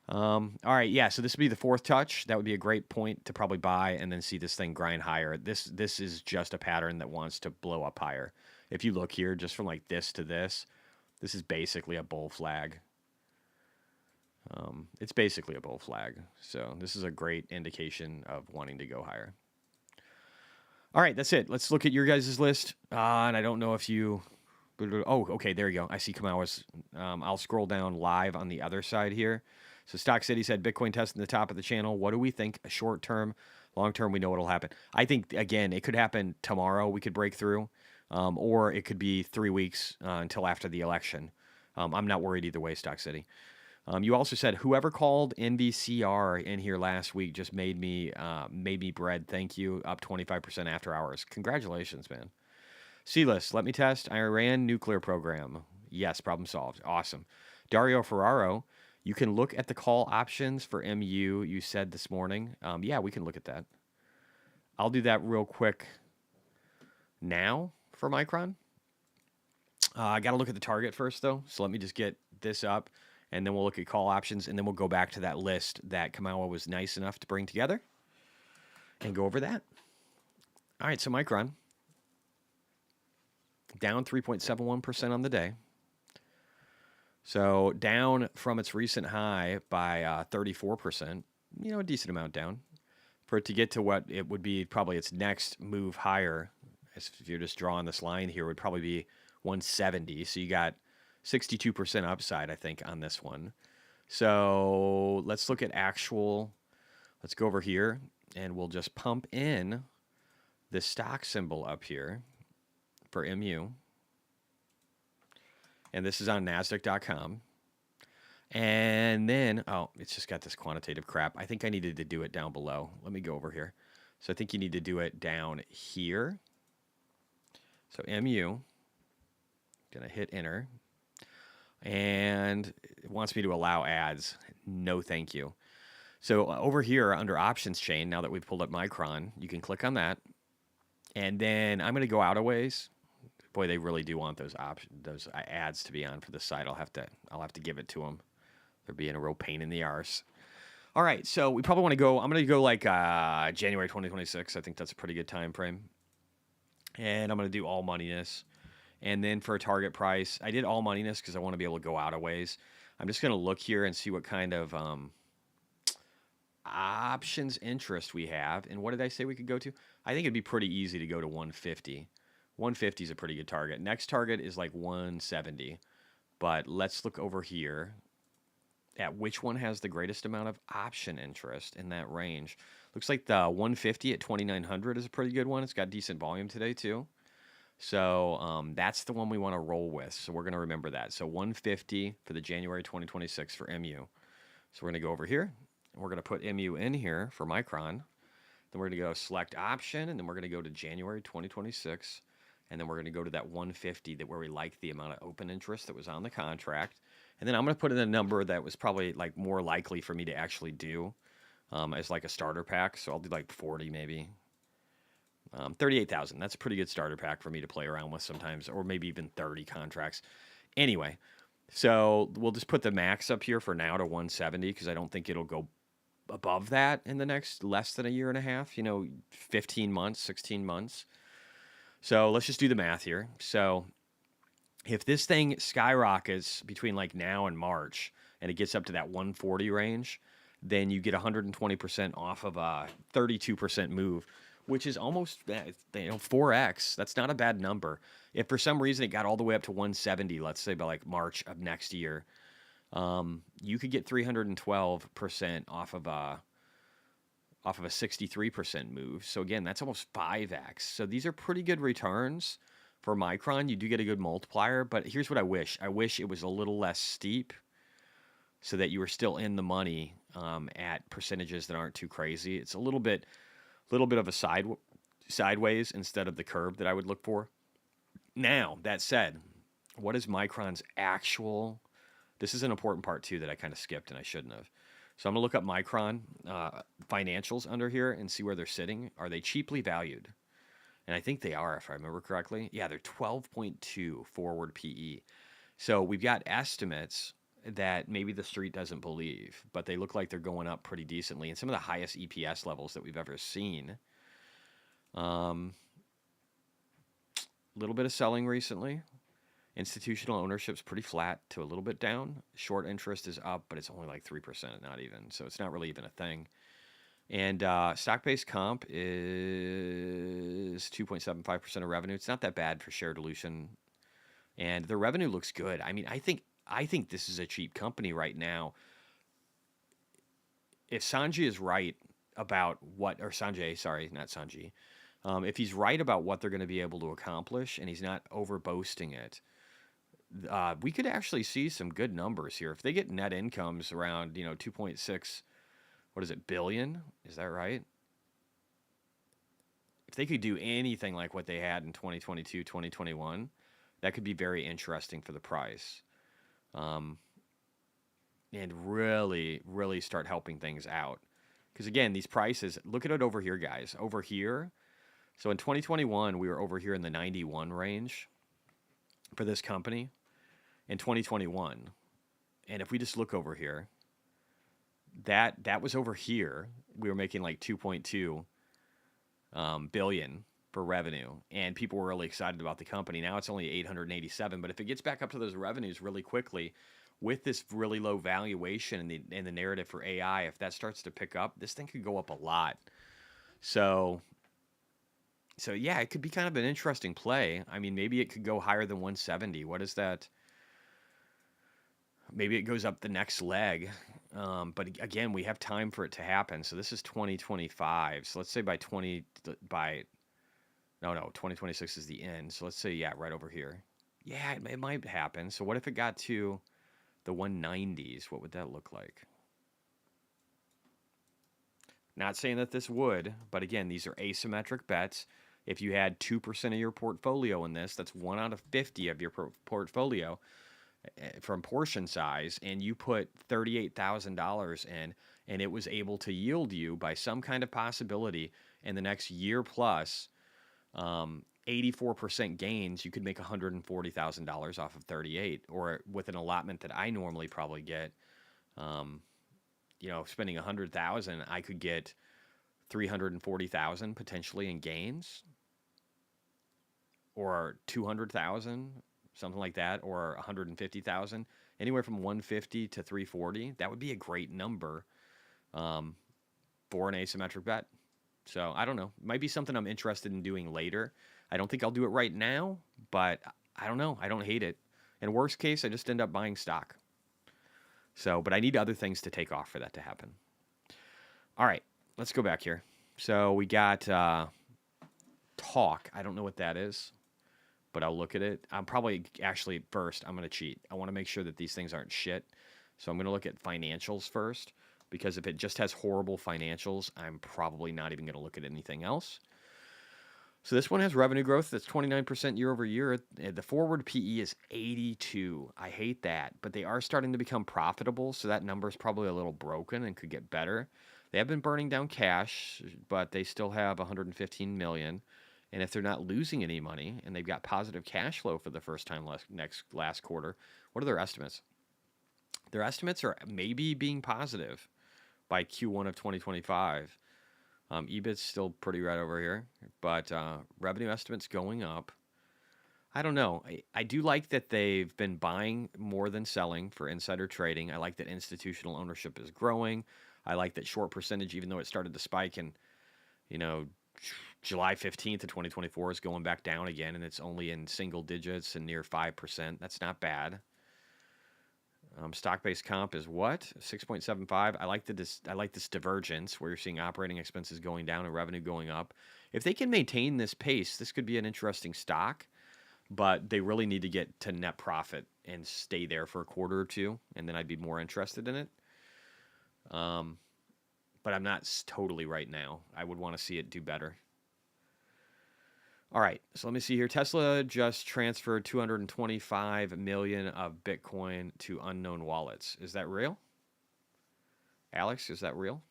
All right, yeah, so this would be the fourth touch. That would be a great point to probably buy and then see this thing grind higher. This is just a pattern that wants to blow up higher. If you look here, just from like this to this is basically a bull flag. It's basically a bull flag. So this is a great indication of wanting to go higher. All right, that's it. Let's look at your guys' list. And I don't know if you... Oh, okay, there you go. I see Kamawa's. I'll scroll down live on the other side here. So Stock City said Bitcoin testing the top of the channel. What do we think? A short term, long term, we know what'll happen. I think, again, it could happen tomorrow. We could break through. Or it could be 3 weeks until after the election. I'm not worried either way, Stock City. You also said whoever called NVCR in here last week just made me bread. Thank you. Up 25% after hours. Congratulations, man. C-List, let me test. Iran nuclear program. Yes, problem solved. Awesome. Dario Ferraro, you can look at the call options for MU you said this morning. Yeah, we can look at that. I'll do that real quick now for Micron. I got to look at the target first, though. So let me just get this up. And then we'll look at call options, and then we'll go back to that list that Kamawa was nice enough to bring together and go over that. All right, so Micron, down 3.71% on the day. So down from its recent high by 34%, a decent amount down. For it to get to what it would be probably its next move higher, if you're just drawing this line here, would probably be 170. So you got 62% upside, I think, on this one. So let's look at actual. Let's go over here, and we'll just pump in the stock symbol up here for MU. And this is on NASDAQ.com. And then, oh, it's just got this quantitative crap. I think I needed to do it down below. Let me go over here. So I think you need to do it down here. So MU, gonna hit enter. And it wants me to allow ads. No, thank you. So over here under options chain, now that we've pulled up Micron, you can click on that. And then I'm going to go out a ways. Boy, they really do want those ads to be on for this site. I'll have to give it to them. They're being a real pain in the arse. All right, so we probably want to go. I'm going to go like January 2026. I think that's a pretty good time frame. And I'm going to do all moneyness. And then for a target price, I did all moneyness because I want to be able to go out a ways. I'm just going to look here and see what kind of options interest we have. And what did I say we could go to? I think it'd be pretty easy to go to 150. 150 is a pretty good target. Next target is like 170. But let's look over here at which one has the greatest amount of option interest in that range. Looks like the 150 at 2,900 is a pretty good one. It's got decent volume today too. So that's the one we want to roll with. So we're going to remember that. So 150 for the January 2026 for MU. So we're going to go over here. And we're going to put MU in here for Micron. Then we're going to go select option. And then we're going to go to January 2026. And then we're going to go to that 150 where we like the amount of open interest that was on the contract. And then I'm going to put in a number that was probably like more likely for me to actually do as like a starter pack. So I'll do like 40 maybe. 38,000. That's a pretty good starter pack for me to play around with sometimes, or maybe even 30 contracts. Anyway, so we'll just put the max up here for now to 170 because I don't think it'll go above that in the next less than a year and a half, 15 months, 16 months. So let's just do the math here. So If this thing skyrockets between like now and March and it gets up to that 140 range, then you get 120% off of a 32% move, which is almost 4x. That's not a bad number. If for some reason it got all the way up to 170, let's say by like March of next year, you could get 312% off of a 63% move. So again, that's almost 5x. So these are pretty good returns. For Micron, you do get a good multiplier, but here's what I wish. I wish it was a little less steep so that you were still in the money at percentages that aren't too crazy. It's a little bit of a sideways instead of the curve that I would look for. Now, that said, what is Micron's actual... This is an important part, too, that I kind of skipped and I shouldn't have. So I'm going to look up Micron financials under here and see where they're sitting. Are they cheaply valued? And I think they are, if I remember correctly. Yeah, they're 12.2 forward PE. So we've got estimates that maybe the street doesn't believe, but they look like they're going up pretty decently, and some of the highest EPS levels that we've ever seen. Little bit of selling recently. Institutional ownership's pretty flat to a little bit down. Short interest is up, but it's only like 3%, not even. So it's not really even a thing. And stock-based comp is 2.75% of revenue. It's not that bad for share dilution. And the revenue looks good. I mean, I think this is a cheap company right now. If Sanjay is right about what, or Sanjay, sorry, not Sanjay. If he's right about what they're going to be able to accomplish and he's not over boasting it, we could actually see some good numbers here. If they get net incomes around, 2.6, what is it, billion? Is that right? If they could do anything like what they had in 2022, 2021, that could be very interesting for the price. And really, really start helping things out. Because again, these prices, look at it over here, guys. Over here, so in 2021, we were over here in the 91 range for this company in 2021. And if we just look over here, that was over here. We were making like 2.2 billion for revenue, and people were really excited about the company. Now it's only 887, but if it gets back up to those revenues really quickly with this really low valuation and the narrative for AI, if that starts to pick up, this thing could go up a lot. So yeah, it could be kind of an interesting play. I mean, maybe it could go higher than 170. What is that? Maybe it goes up the next leg. But again, we have time for it to happen. So this is 2025. So let's say by 2026 is the end. So let's say, yeah, right over here. Yeah, it might happen. So what if it got to the 190s? What would that look like? Not saying that this would, but again, these are asymmetric bets. If you had 2% of your portfolio in this, that's 1 out of 50 of your portfolio from portion size, and you put $38,000 in, and it was able to yield you by some kind of possibility in the next year plus 84% gains, you could make $140,000 off of 38, or with an allotment that I normally probably get, spending $100,000, I could get $340,000 potentially in gains, or $200,000, something like that, or $150,000, anywhere from $150 to $340. That would be a great number for an asymmetric bet. So I don't know. It might be something I'm interested in doing later. I don't think I'll do it right now, but I don't know. I don't hate it. In worst case, I just end up buying stock. So, but I need other things to take off for that to happen. All right, let's go back here. So we got talk. I don't know what that is, but I'll look at it. I'm probably actually first, I'm going to cheat. I want to make sure that these things aren't shit. So I'm going to look at financials first, because if it just has horrible financials, I'm probably not even going to look at anything else. So this one has revenue growth that's 29% year over year. The forward PE is 82. I hate that, but they are starting to become profitable, so that number is probably a little broken and could get better. They have been burning down cash, but they still have 115 million. And if they're not losing any money and they've got positive cash flow for the first time last quarter, what are their estimates? Their estimates are maybe being positive by Q1 of 2025. EBIT's still pretty right over here, but revenue estimates going up. I don't know. I do like that they've been buying more than selling for insider trading. I like that institutional ownership is growing. I like that short percentage, even though it started to spike in, you know, July 15th of 2024 is going back down again, and it's only in single digits and near 5%. That's not bad. Stock-based comp is what? 6.75. I like this divergence where you're seeing operating expenses going down and revenue going up. If they can maintain this pace, this could be an interesting stock, but they really need to get to net profit and stay there for a quarter or two, and then I'd be more interested in it. But I'm not totally right now. I would want to see it do better. All right, so let me see here. Tesla just transferred 225 million of Bitcoin to unknown wallets. Is that real? Alex, is that real?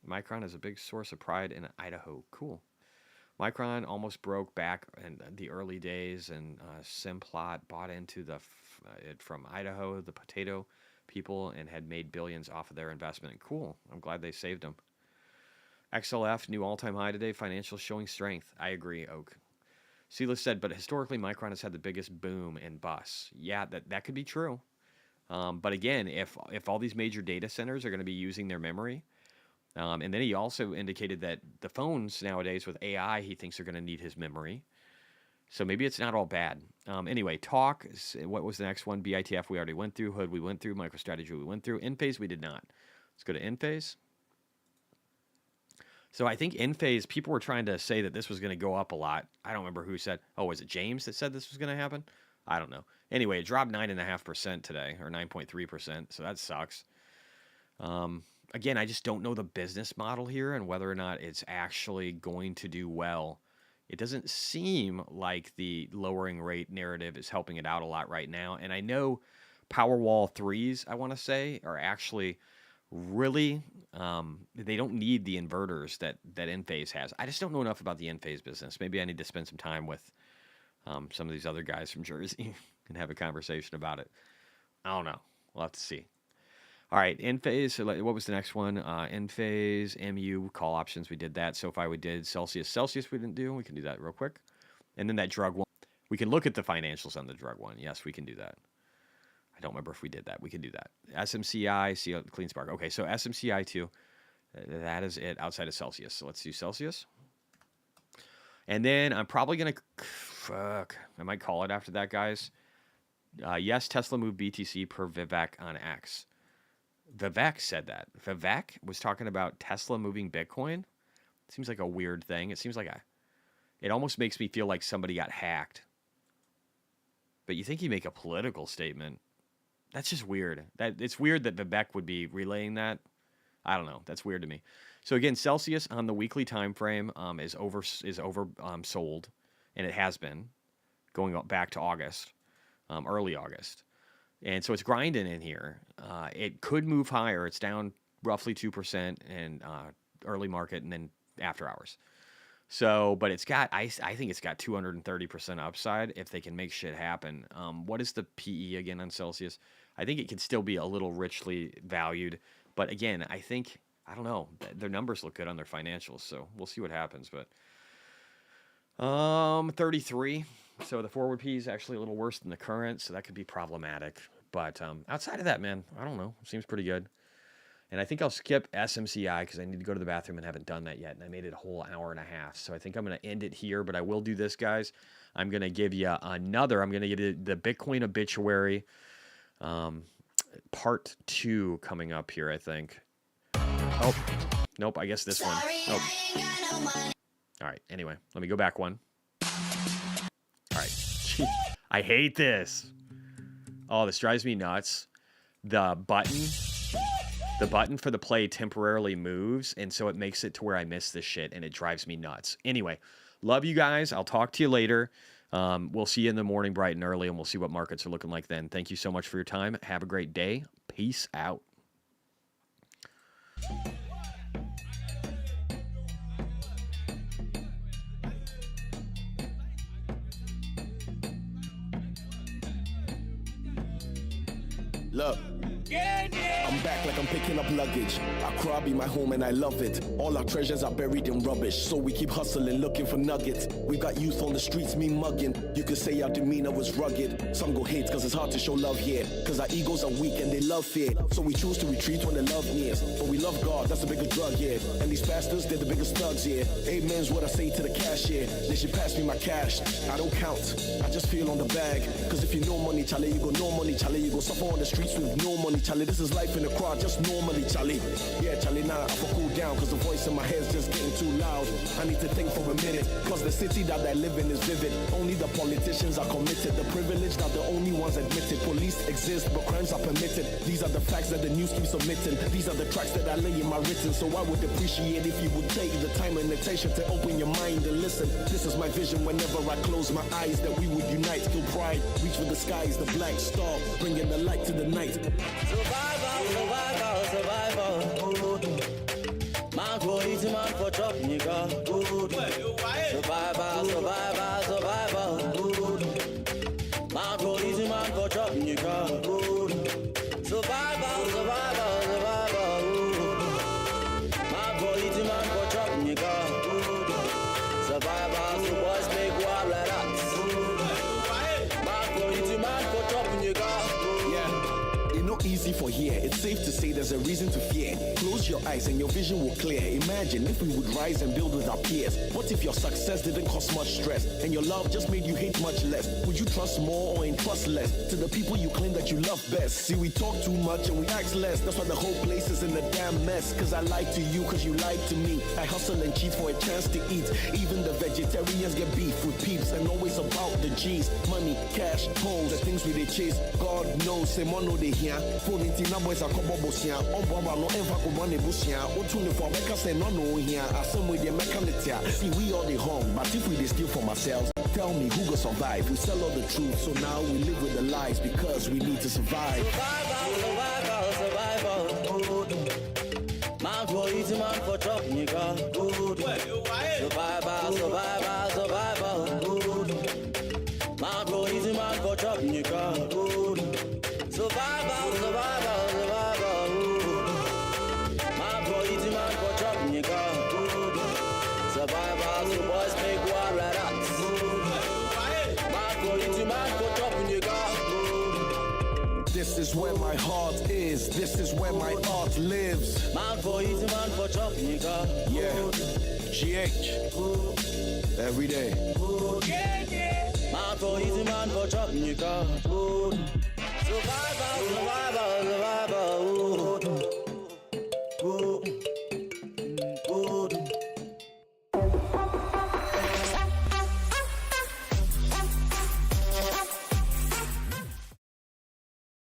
Micron is a big source of pride in Idaho. Cool. Micron almost broke back in the early days, and Simplot bought into it from Idaho, the potato people, and had made billions off of their investment. Cool. I'm glad they saved them. XLF, new all-time high today. Financials showing strength. I agree, Oak. Silas said, but historically, Micron has had the biggest boom and bust. Yeah, that could be true. But again, if all these major data centers are going to be using their memory, and then he also indicated that the phones nowadays with AI, he thinks are going to need his memory. So maybe it's not all bad. Anyway, talk. What was the next one? BITF we already went through. Hood we went through. MicroStrategy we went through. Enphase we did not. Let's go to Enphase. So I think Enphase, people were trying to say that this was going to go up a lot. I don't remember who said. Oh, was it James that said this was going to happen? I don't know. Anyway, it dropped 9.5% today, or 9.3%. So that sucks. Again, I just don't know the business model here and whether or not it's actually going to do well. It doesn't seem like the lowering rate narrative is helping it out a lot right now. And I know Powerwall 3s, I want to say, are actually really, they don't need the inverters that Enphase has. I just don't know enough about the Enphase business. Maybe I need to spend some time with some of these other guys from Jersey and have a conversation about it. I don't know. We'll have to see. All right, Enphase, so what was the next one? Enphase, MU, call options, we did that. SoFi we did. Celsius we didn't do. We can do that real quick. And then that drug one. We can look at the financials on the drug one. Yes, we can do that. I don't remember if we did that. We can do that. SMCI, CleanSpark. Okay, so SMCI too. That is it outside of Celsius. So let's do Celsius. And then I'm probably going to, I might call it after that, guys. Yes, Tesla moved BTC per Vivek on X. Vivek said that. Vivek was talking about Tesla moving Bitcoin. Seems like a weird thing. It seems like it almost makes me feel like somebody got hacked. But you think you make a political statement. That's just weird. It's weird that Vivek would be relaying that. I don't know. That's weird to me. So again, Celsius on the weekly time frame is over sold, and it has been going back to August, early August. And so it's grinding in here. It could move higher. It's down roughly 2% in early market and then after hours. So, but it's got, I think it's got 230% upside if they can make shit happen. What is the PE again on Celsius? I think it could still be a little richly valued. But again, I don't know. Their numbers look good on their financials. So we'll see what happens. But 33. So the forward P is actually a little worse than the current, so that could be problematic. But outside of that, man, I don't know. Seems pretty good. And I think I'll skip SMCI because I need to go to the bathroom and haven't done that yet. And I made it a whole hour and a half. So I think I'm going to end it here, but I will do this, guys. I'm going to give you I'm going to give you the Bitcoin obituary part 2 coming up here, I think. Oh, nope, I guess this one. Nope. All right, anyway, let me go back one. All right. I hate this. Oh, this drives me nuts. The button for the play temporarily moves, and so it makes it to where I miss this shit, and it drives me nuts. Anyway, love you guys. I'll talk to you later. We'll see you in the morning bright and early, and we'll see what markets are looking like then. Thank you so much for your time. Have a great day. Peace out. Look. I'm back like I'm picking up luggage. Accra be my home and I love it. All our treasures are buried in rubbish, so we keep hustling, looking for nuggets. We got youth on the streets, me mugging. You could say our demeanor was rugged. Some go hate cause it's hard to show love here, cause our egos are weak and they love fear. So we choose to retreat when the love nears. But we love God, that's the bigger drug here. And these bastards, they're the biggest thugs here. Amen's what I say to the cashier. They should pass me my cash. I don't count, I just feel on the bag. Cause if you know money, Charlie, you go no money, Charlie. You go suffer on the streets with no money, Charlie. This is life in the crowd, just normally, Charlie. Yeah, Charlie, now I have to cool down, cause the voice in my head's just getting too loud. I need to think for a minute, cause the city that I live in is vivid. Only the politicians are committed, the privileged are the only ones admitted. Police exist, but crimes are permitted. These are the facts that the news keeps omitting. These are the tracks that I lay in my written. So I would appreciate if you would take the time and attention to open your mind and listen. This is my vision whenever I close my eyes, that we would unite, kill pride, reach for the skies, the black star, bringing the light to the night. Survival, survival, survival. Man go easy, man for chop, nigga. Survival, survival, survival. Man go easy, man for chop, nigga. Survival, survival, survival. Man go easy, man for chop, nigga. Survival, so boys make war like that. Man go easy, man for chop, nigga. Not easy for here. It's safe to say there's a reason to fear. Close your eyes and your vision will clear. Imagine if we would rise and build with our peers. What if your success didn't cause much stress and your love just made you hate much less? Would you trust more or entrust less to the people you claim that you love best? See, we talk too much and we act less. That's why the whole place is in a damn mess. Cause I lied to you, cause you lied to me. I hustle and cheat for a chance to eat. Even the vegetarians get beef with peeps, and always about the G's. Money, cash, homes, the things we they chase. God knows, say mono they here. Phone intina boys are couple bosia. On Baba no enfa ko money busia. O tune for make us say no here. As some with the mechanicia. See, we all the home, but if we they steal from ourselves, tell me who go survive. We sell all the truth, so now we live with the lies because we need to survive. Survival, survival, survival. Man go easy, man for chop, nigga. Survival, survival, survival. Man go easy, man for chop, nigga. Survival, survival, survival. Man go easy, man for chop, nigga. Survival, so boys make war like that. Man go easy, man for chop, nigga. This is where my heart is. This is where my art lives. Man go easy, man for chop, nigga. Yeah, GH. Every day. Man go easy, man for chop, nigga. Survival.